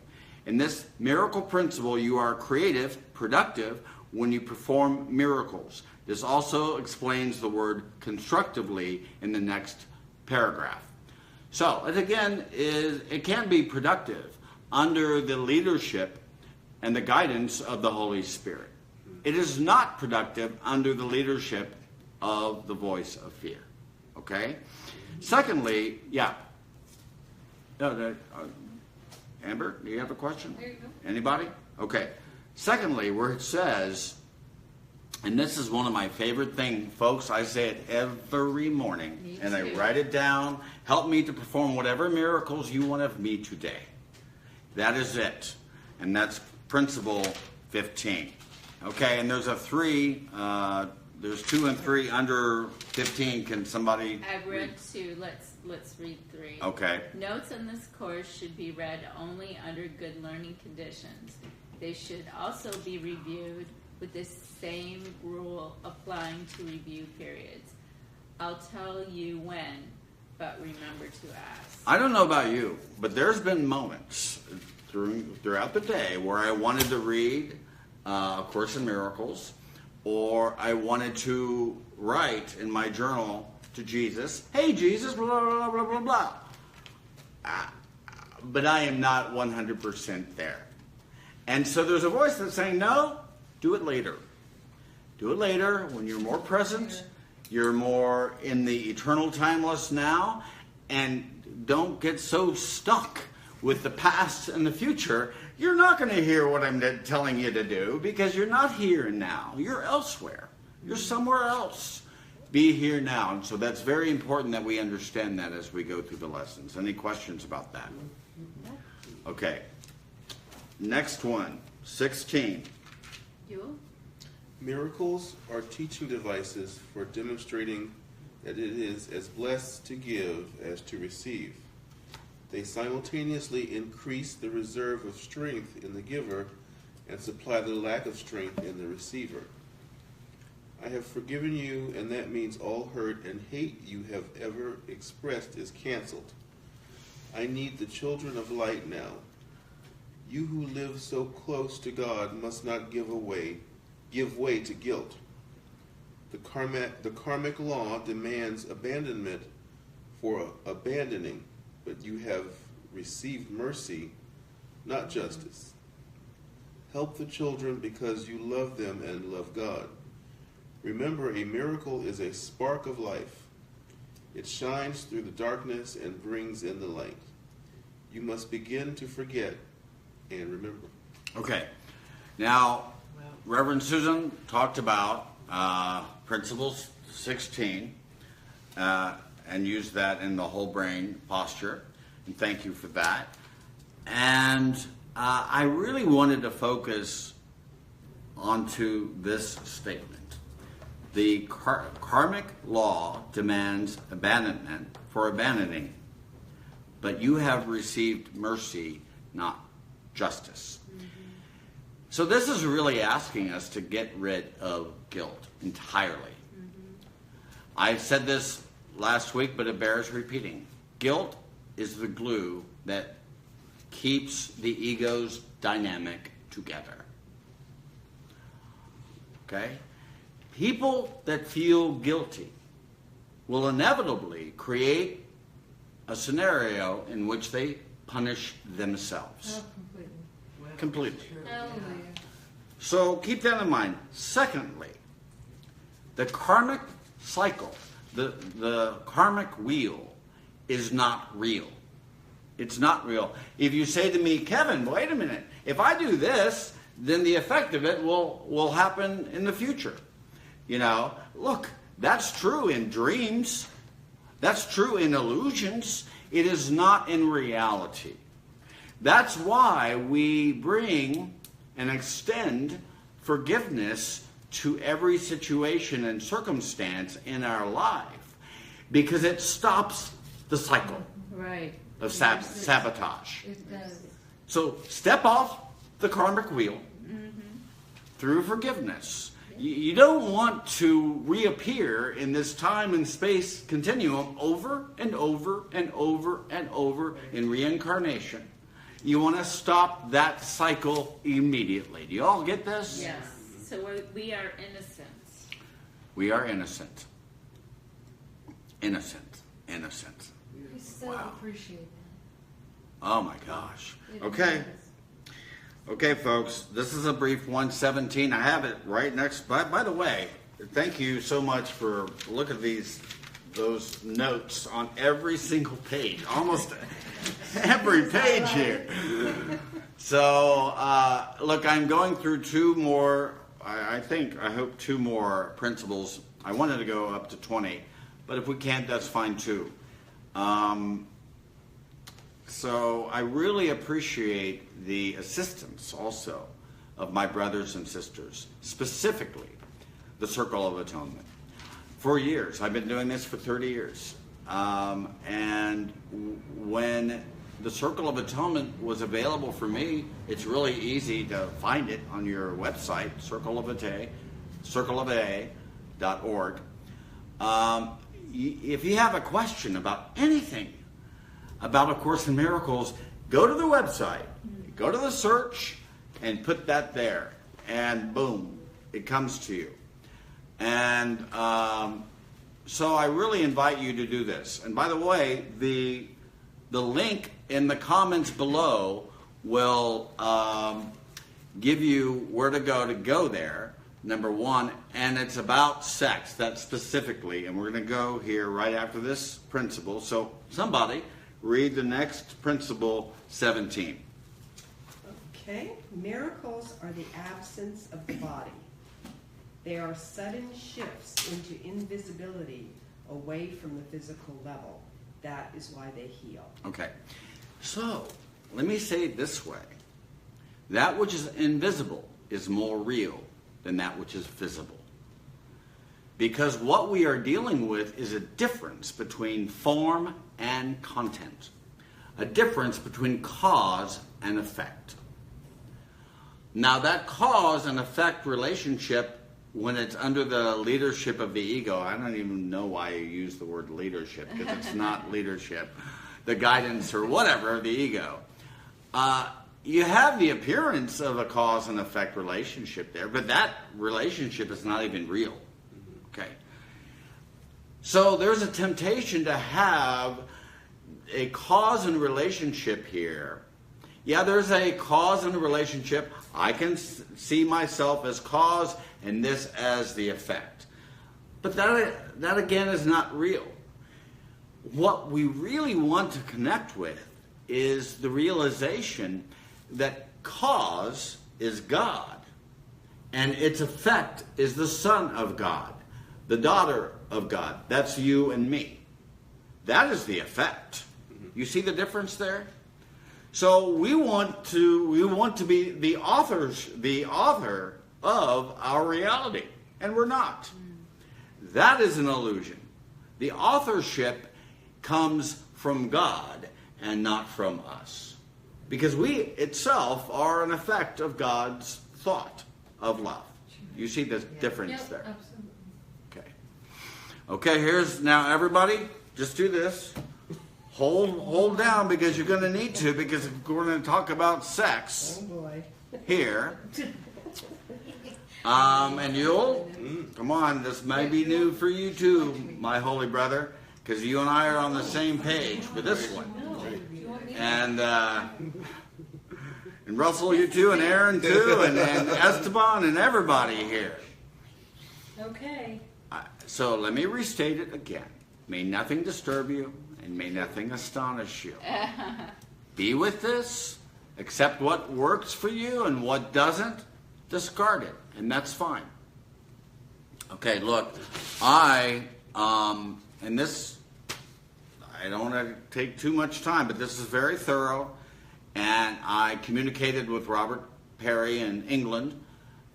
In this miracle principle, you are creative, productive when you perform miracles. This also explains the word constructively in the next paragraph. So, it can be productive under the leadership and the guidance of the Holy Spirit. It is not productive under the leadership of the voice of fear. Okay? Secondly, yeah. No, Amber, do you have a question? there you go. Anybody? Okay. Secondly, where it says, and this is one of my favorite things, folks, I say it every morning, Me and I too. write it down, help me to perform whatever miracles you want of me today. That is it. And that's principle 15. Okay, and there's a 3, there's 2 and 3 under 15. Can somebody? I've read 2. Let's read 3. Okay. Notes on this course should be read only under good learning conditions. They should also be reviewed with the same rule applying to review periods. I'll tell you when, but remember to ask. I don't know about you, but there's been moments throughout the day where I wanted to read A Course in Miracles, or I wanted to write in my journal to Jesus, hey Jesus, blah, blah, blah, blah, blah. But I am not 100% there. And so there's a voice that's saying, no, do it later. Do it later when you're more present, you're more in the eternal timeless now, and don't get so stuck with the past and the future. You're not going to hear what I'm telling you to do because you're not here and now. You're elsewhere. You're somewhere else. Be here now. And so that's very important that we understand that as we go through the lessons. Any questions about that? Okay. Next one, 16. You? Miracles are teaching devices for demonstrating that it is as blessed to give as to receive. They simultaneously increase the reserve of strength in the giver and supply the lack of strength in the receiver. I have forgiven you, and that means all hurt and hate you have ever expressed is canceled. I need the children of light now. You who live so close to God must not give way to guilt. The karmic law demands abandonment for abandoning, but you have received mercy, not justice. Help the children because you love them and love God. Remember, a miracle is a spark of life. It shines through the darkness and brings in the light. You must begin to forget and remember. Okay. Now, Reverend Susan talked about Principles 16 and used that in the whole brain posture. And thank you for that. And I really wanted to focus onto this statement. The karmic law demands abandonment for abandoning, but you have received mercy, not justice. Mm-hmm. So this is really asking us to get rid of guilt entirely. Mm-hmm. I said this last week, but it bears repeating. Guilt is the glue that keeps the ego's dynamic together. Okay? People that feel guilty will inevitably create a scenario in which they punish themselves. Oh, completely. Completely. Hallelujah. So keep that in mind. Secondly, the karmic cycle the karmic wheel is not real. It's not real. If you say to me, Kevin, wait a minute, if I do this, then the effect of it will happen in the future. Look, that's true in dreams. That's true in illusions. It is not in reality. That's why we bring and extend forgiveness to every situation and circumstance in our life, because it stops the cycle of sabotage. It does. So step off the karmic wheel through forgiveness. You don't want to reappear in this time and space continuum over and over and over and over in reincarnation. You want to stop that cycle immediately. Do you all get this? Yes. So we are innocent. We are innocent. Innocent. We so appreciate that. Oh my gosh. It Okay. is. Okay, folks, this is a brief 117. I have it right next. By the way, thank you so much for look at those notes on every single page, almost every page here. So, look, I'm going through two more. I hope two more principles. I wanted to go up to 20, but if we can't, that's fine too. So I really appreciate the assistance also of my brothers and sisters, specifically the Circle of Atonement. For years, I've been doing this for 30 years. And when the Circle of Atonement was available for me, it's really easy to find it on your website, circleofa.org. If you have a question about anything, about A Course in Miracles, go to the website, go to the search, and put that there. And boom, it comes to you. And so I really invite you to do this. And by the way, the link in the comments below will give you where to go there, number one. And it's about sex, that specifically. And we're going to go here right after this principle. So somebody read the next principle, 17. Okay. Miracles are the absence of the body. They are sudden shifts into invisibility away from the physical level. That is why they heal. Okay. So, let me say it this way. That which is invisible is more real than that which is visible. Because what we are dealing with is a difference between form and content. A difference between cause and effect. Now that cause and effect relationship, when it's under the leadership of the ego, I don't even know why you use the word leadership, because it's not leadership, the guidance or whatever of the ego. You have the appearance of a cause and effect relationship there, but that relationship is not even real. Okay. So there's a temptation to have a cause and relationship here. Yeah, there's a cause and a relationship. I can see myself as cause and this as the effect. But that again is not real. What we really want to connect with is the realization that cause is God and its effect is the Son of God, the daughter of God. That's you and me. That is the effect. You see the difference there? So we want to be the author of our reality, and we're not. That is an illusion. The authorship comes from God and not from us, because we itself are an effect of God's thought of love. You see the difference Yep, there? absolutely. Okay. Okay, here's now everybody, just do this. Hold down, because you're going to need to, because we're going to talk about sex Oh boy. here. And you'll, come on, this may be new for you too, my holy brother, because you and I are on the same page for this one. And Russell, you too, and Aaron too, and Esteban, and everybody here. Okay. So let me restate it again. May nothing disturb you, and may nothing astonish you. Be with this, accept what works for you, and what doesn't, discard it, and that's fine. Okay, look, and this, I don't want to take too much time, but this is very thorough, and I communicated with Robert Perry in England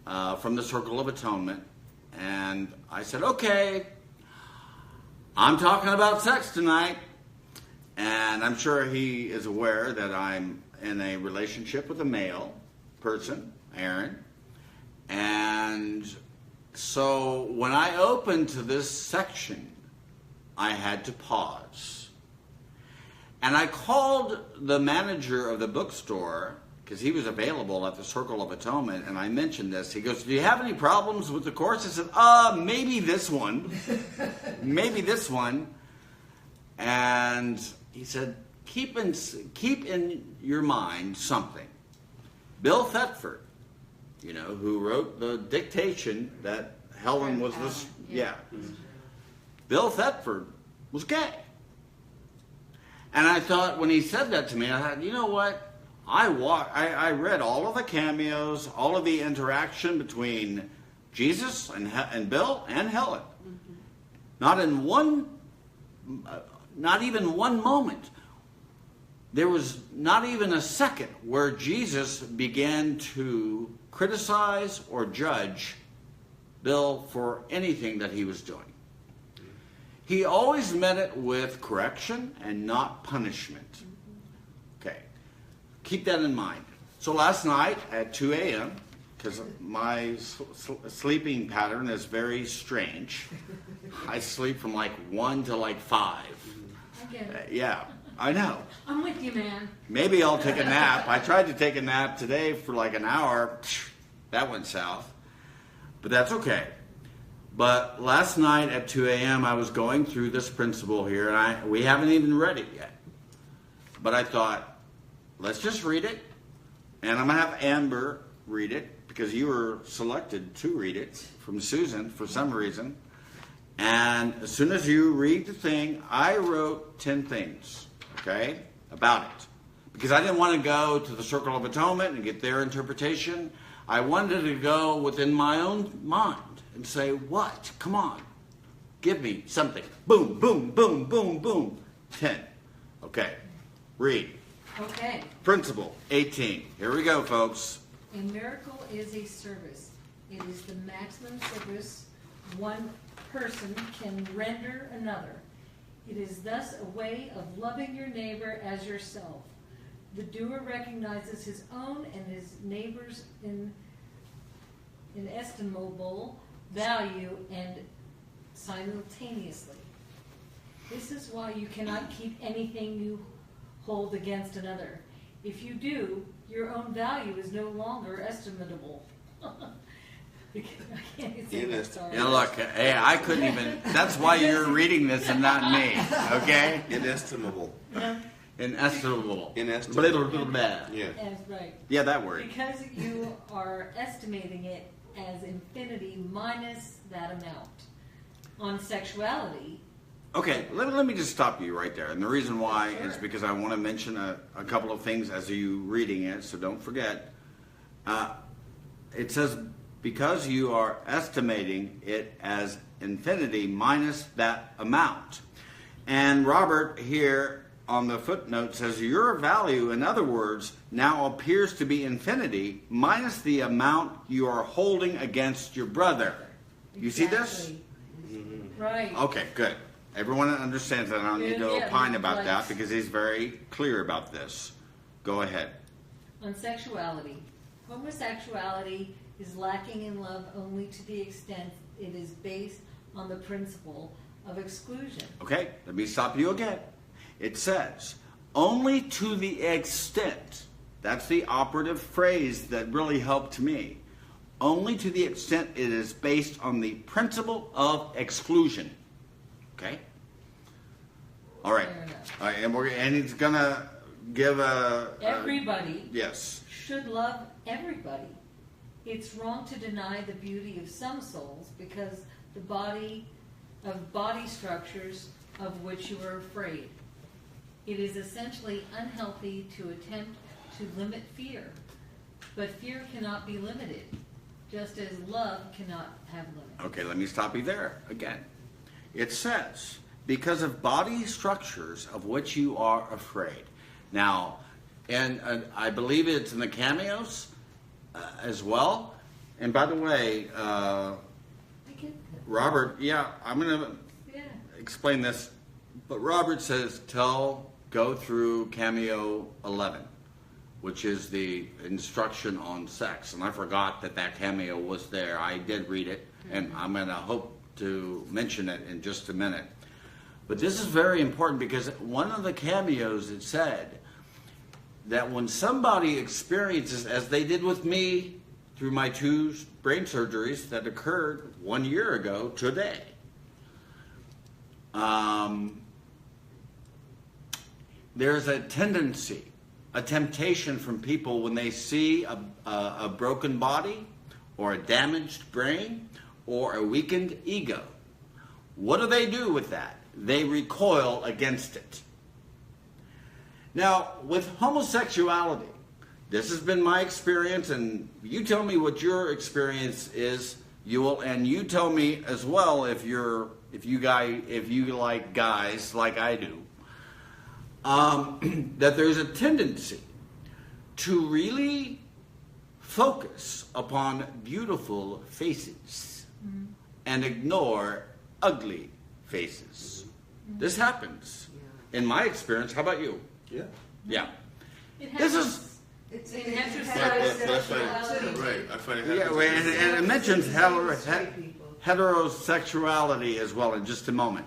from the Circle of Atonement, and I said, okay, I'm talking about sex tonight, and I'm sure he is aware that I'm in a relationship with a male person, Aaron, and so when I opened to this section, I had to pause. And I called the manager of the bookstore, because he was available at the Circle of Atonement, and I mentioned this. He goes, do you have any problems with the course? I said, maybe this one. Maybe this one. And he said, keep in your mind something. Bill Thetford, who wrote the dictation that Helen was this, Bill Thetford was gay. And I thought, when he said that to me, I thought, you know what? I read all of the cameos, all of the interaction between Jesus and Bill and Helen. Mm-hmm. Not even one moment. There was not even a second where Jesus began to criticize or judge Bill for anything that he was doing. He always met it with correction and not punishment. Okay. Keep that in mind. So last night at 2 a.m., because my sleeping pattern is very strange, I sleep from like 1 to like 5. I get it. Yeah, I know. I'm with you, man. Maybe I'll take a nap. I tried to take a nap today for like an hour. That went south. But that's okay. But last night at 2 a.m., I was going through this principle here, and we haven't even read it yet. But I thought, let's just read it, and I'm going to have Amber read it, because you were selected to read it from Susan for some reason. And as soon as you read the thing, I wrote 10 things, okay, about it. Because I didn't want to go to the Circle of Atonement and get their interpretation. I wanted to go within my own mind and say, what? Come on. Give me something. Boom, boom, boom, boom, boom. 10. Okay. Read. Okay. Principle 18. Here we go, folks. A miracle is a service. It is the maximum service one person can render another. It is thus a way of loving your neighbor as yourself. The doer recognizes his own and his neighbor's inestimable value and simultaneously. This is why you cannot keep anything you hold against another. If you do, your own value is no longer estimable. I can't even say that, sorry. Yeah, look, hey, I couldn't even, that's why you're reading this and not me, okay? Inestimable. Inestimable. Inestimable. Little bad. Yeah. That's right. Yeah, that word. Because you are estimating it as infinity minus that amount. On sexuality. Okay, let me just stop you right there. And the reason why is because I want to mention a couple of things as you reading it, so don't forget. It says, because you are estimating it as infinity minus that amount. And Robert here on the footnote says, your value, in other words, now appears to be infinity minus the amount you are holding against your brother. You see this? Right. Okay, good. Everyone understands that. I don't need to opine about that because he's very clear about this. Go ahead. On sexuality. Homosexuality is lacking in love only to the extent it is based on the principle of exclusion. Okay, let me stop you again. It says, only to the extent, that's the operative phrase that really helped me, only to the extent it is based on the principle of exclusion. Okay? All right. All right, and he's going to give everybody yes. should love everybody. It's wrong to deny the beauty of some souls because the body structures of which you are afraid. It is essentially unhealthy to attempt to limit fear, but fear cannot be limited, just as love cannot have limits. Okay, let me stop you there again. It says, because of body structures of which you are afraid. Now, and I believe it's in the cameos as well. And by the way, I get that. Robert, I'm going to Yeah. explain this. But Robert says, go through cameo 11, which is the instruction on sex. And I forgot that cameo was there. I did read it, and I'm going to hope to mention it in just a minute. But this is very important because one of the cameos, it said that when somebody experiences, as they did with me through my 2 brain surgeries that occurred 1 year ago today, there's a tendency, a temptation from people when they see a broken body or a damaged brain or a weakened ego. What do with that? They recoil against it. Now, with homosexuality, this has been my experience, and you tell me what your experience is, Ewell, and you tell me as well if you like guys like I do, that there's a tendency to really focus upon beautiful faces and ignore ugly faces. This happens in my experience. How about you? Yeah. Yeah. It This happens. is It's In it heterosexuality. Right. I find it yeah, happens. and it mentions straight people. heterosexuality as well in just a moment.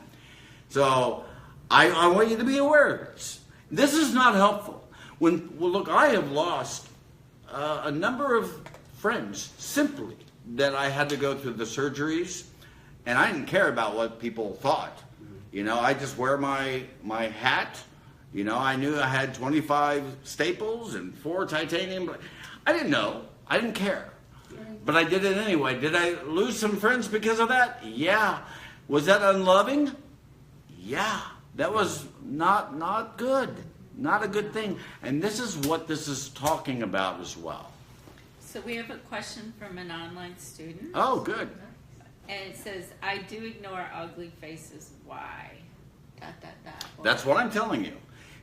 So I want you to be aware of this. This is not helpful. Look, I have lost a number of friends simply that I had to go through the surgeries, and I didn't care about what people thought. You know, I just wear my hat. You know, I knew I had 25 staples and 4 titanium. I didn't know. I didn't care. But I did it anyway. Did I lose some friends because of that? Yeah. Was that unloving? Yeah. That was not good. Not a good thing. And this is what this is talking about as well. So we have a question from an online student. Oh, good. And it says, I do ignore ugly faces. Why? ... That's what I'm telling you.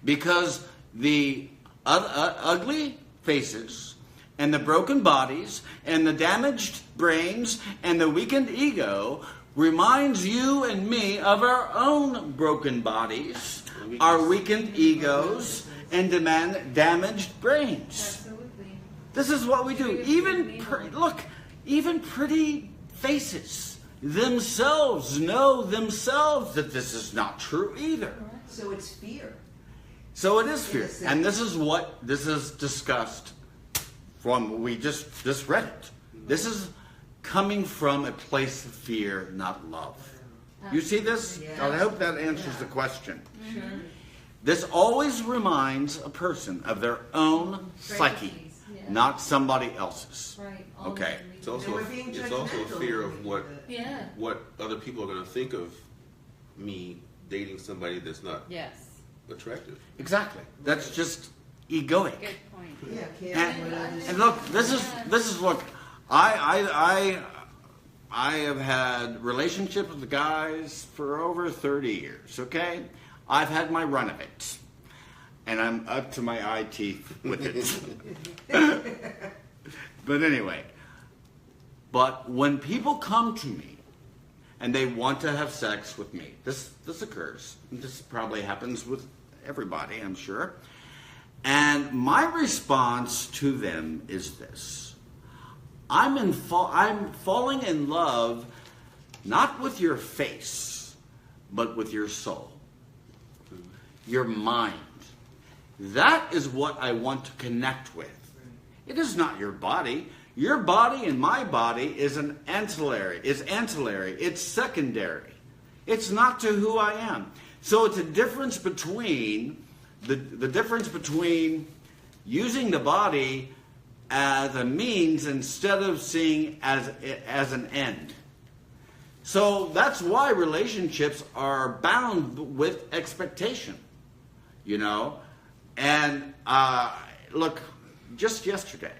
Because the ugly faces and the broken bodies and the damaged brains and the weakened ego reminds you and me of our own broken bodies, our weakened egos, and damaged brains. Absolutely. This is what we do. Even pretty faces themselves know themselves that this is not true either. So it's fear. So it is fear. In a sense. And this is what this is discussed from, we just read it. This is coming from a place of fear, not love. You see this? Yes. I hope that answers the question. Sure. This always reminds a person of their own psyche, Frailties, yeah. not somebody else's. Right. Okay. It's also And we're being it's also a judgmental fear when of we what do that. Yeah. what other people are going to think of me dating somebody that's not Yes. attractive. Exactly. That's just egoic. Good point. Yeah, And, can't what and look, this is look. I have had relationships with guys for over 30 years. Okay, I've had my run of it, and I'm up to my eye teeth with it. But anyway, but when people come to me and they want to have sex with me, this occurs. This probably happens with everybody, I'm sure. And my response to them is this: I'm falling in love not with your face, but with your soul, your mind. That is what I want to connect with. It is not your body. Your body and my body is ancillary. It's secondary. It's not to who I am. So it's a difference between the difference between using the body as a means instead of seeing as an end. So that's why relationships are bound with expectation, you know. And look, just yesterday,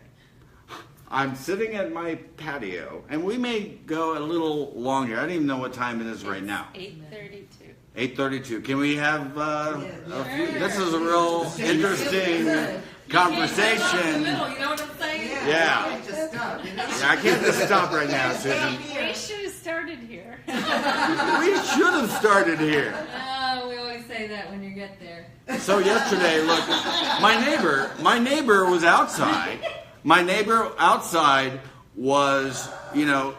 I'm sitting at my patio, and we may go a little longer. I don't even know what time it is right now. 8:32. 8:32. Can we have a few? Sure. This is a real interesting conversation. You know what I'm saying? Yeah. You can't just stop, you know? Yeah, I can't just stop right now, Susan. We should have started here. We should have started here. We always say that when you get there. So yesterday, look, my neighbor was outside. My neighbor outside was, you know,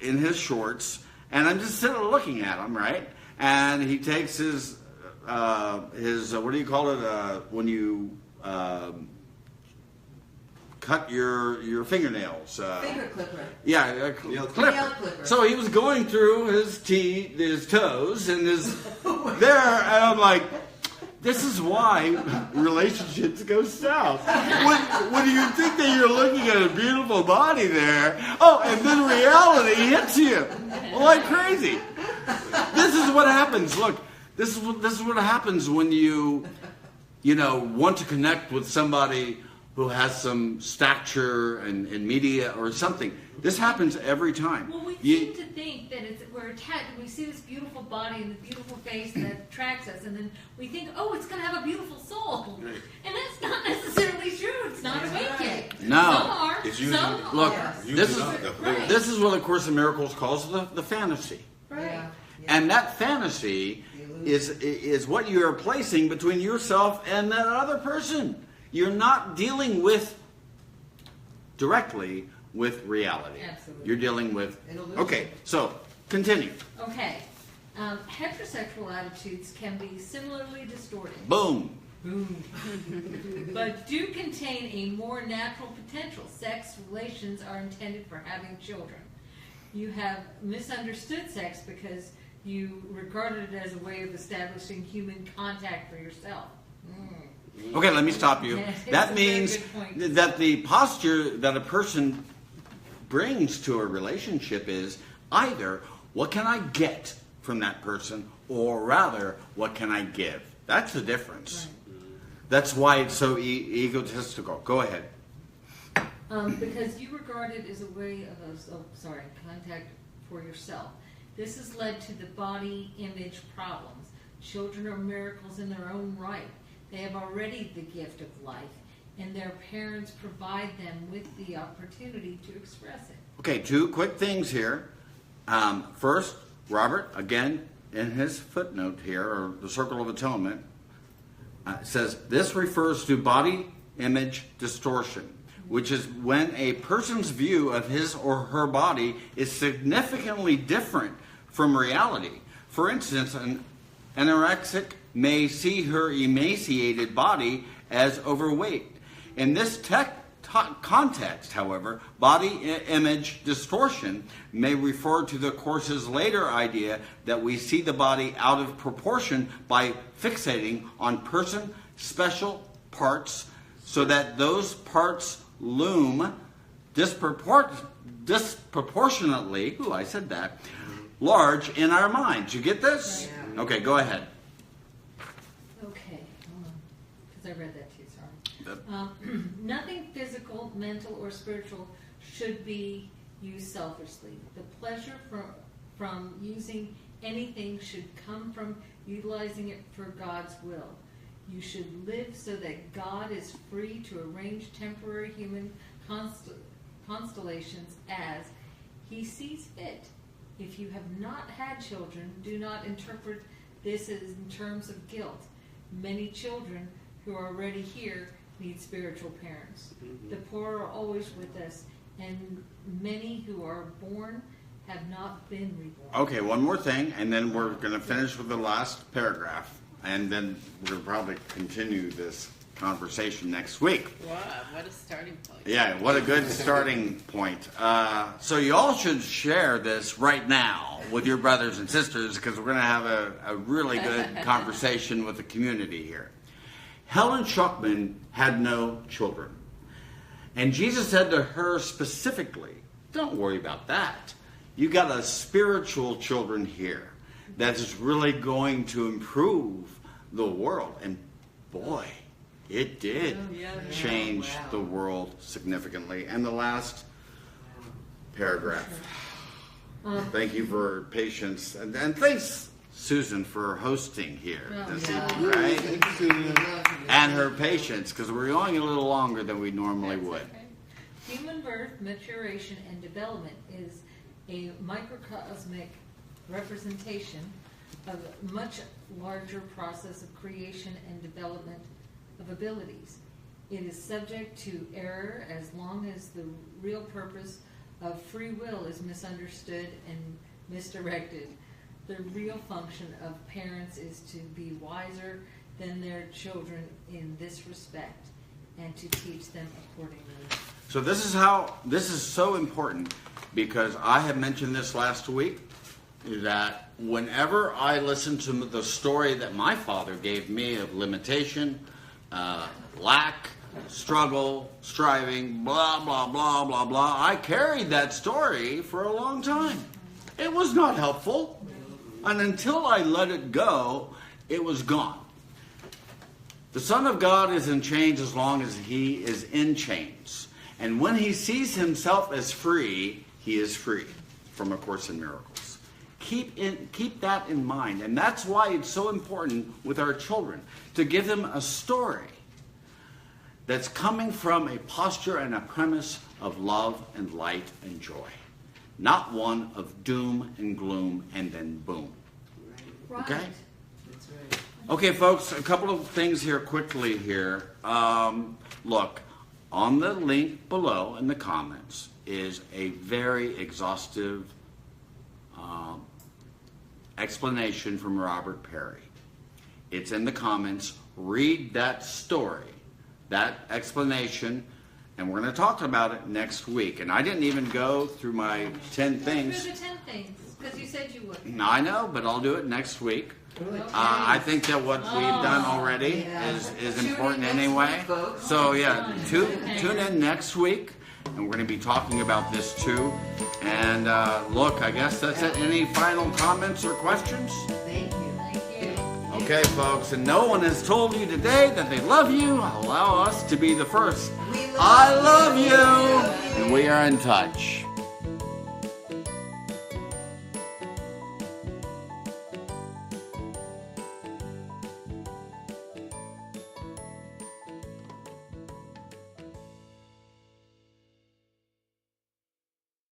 in his shorts, and I'm just sitting looking at him, right? And he takes his what do you call it when you cut your fingernails? Finger clipper. Yeah, Nail clipper. Nail clipper. So he was going through his toes, and there, and I'm like, this is why relationships go south. When you think that you're looking at a beautiful body there, oh, and then reality hits you like crazy. This is what happens. Look, this is what happens when you want to connect with somebody who has some stature and media or something. This happens every time. Well, we seem to think that we're attached. We see this beautiful body and the beautiful face that attracts us, and then we think, oh, it's going to have a beautiful soul. Right. And that's not necessarily true. It's not awake yet. No. Some are. It's usually- Some Look, are. this Right. is what A Course in Miracles calls the fantasy. Right. Yeah. And that fantasy is what you are placing between yourself and that other person. You're not dealing directly with reality. Absolutely. You're dealing with... An illusion. Okay, so continue. Okay. Heterosexual attitudes can be similarly distorted. Boom. But do contain a more natural potential. Sex relations are intended for having children. You have misunderstood sex because you regarded it as a way of establishing human contact for yourself. Okay, let me stop you. Yeah, it's That a very means good point. that the posture that a person brings to a relationship is either, what can I get from that person, or rather, what can I give? That's the difference. Right. That's why it's so egotistical. Go ahead. Because you regard it as a way of contact for yourself. This has led to the body image problems. Children are miracles in their own right. They have already the gift of life, and their parents provide them with the opportunity to express it. Okay, two quick things here. First, Robert, again, in his footnote here, or the Circle of Atonement, says this refers to body image distortion, which is when a person's view of his or her body is significantly different from reality. For instance, an anorexic may see her emaciated body as overweight. In this context, however, body image distortion may refer to the Course's later idea that we see the body out of proportion by fixating on special parts so that those parts loom disproportionately, I said that, large in our minds. You get this? Yeah. Okay, go ahead. Okay, hold on, because I read that too, sorry. Nothing physical, mental, or spiritual should be used selfishly. The pleasure from using anything should come from utilizing it for God's will. You should live so that God is free to arrange temporary human constellations as He sees fit. If you have not had children, do not interpret this as in terms of guilt. Many children who are already here need spiritual parents. The poor are always with us, and many who are born have not been reborn. Okay, one more thing, and then we're going to finish with the last paragraph, and then we'll probably continue this conversation next week. Wow, what a starting point. Yeah, what a good starting point. So you all should share this right now with your brothers and sisters, because we're going to have a really good conversation with the community here. Helen Schucman had no children. And Jesus said to her specifically, don't worry about that. You got a spiritual children here that is really going to improve the world. And boy, it did change the world significantly. And the last paragraph. Thank you for patience. And thanks, Susan, for hosting here this evening, right? Thank you, Susan. And her patience, because we're going a little longer than we normally would. Okay. Human birth, maturation, and development is a microcosmic representation of a much larger process of creation and development of abilities. It is subject to error as long as the real purpose of free will is misunderstood and misdirected. The real function of parents is to be wiser than their children in this respect and to teach them accordingly. So this is so important, because I had mentioned this last week, that whenever I listen to the story that my father gave me of limitation, lack, struggle, striving, blah, blah, blah, blah, blah, I carried that story for a long time. It was not helpful. And until I let it go, it was gone. The Son of God is in chains as long as he is in chains. And when he sees himself as free, he is free, from A Course in Miracles. Keep that in mind. And that's why it's so important with our children to give them a story that's coming from a posture and a premise of love and light and joy. Not one of doom and gloom and then boom. Right. Okay? That's right. Okay, folks, a couple of things here quickly here. Look, on the link below in the comments is a very exhaustive explanation from Robert Perry. It's in the comments. Read that story, that explanation, and we're going to talk about it next week. And I didn't even go through my 10 things. Through the 10 things, because you said you would. I know, but I'll do it next week. I think that what we've done already is important anyway. So yeah, tune in next week, and we're going to be talking about this too. And look, I guess that's it. Any final comments or questions? Thank you. Thank you. Okay, folks, and no one has told you today that they love you. Allow us to be the first. We I love you, and we are in touch.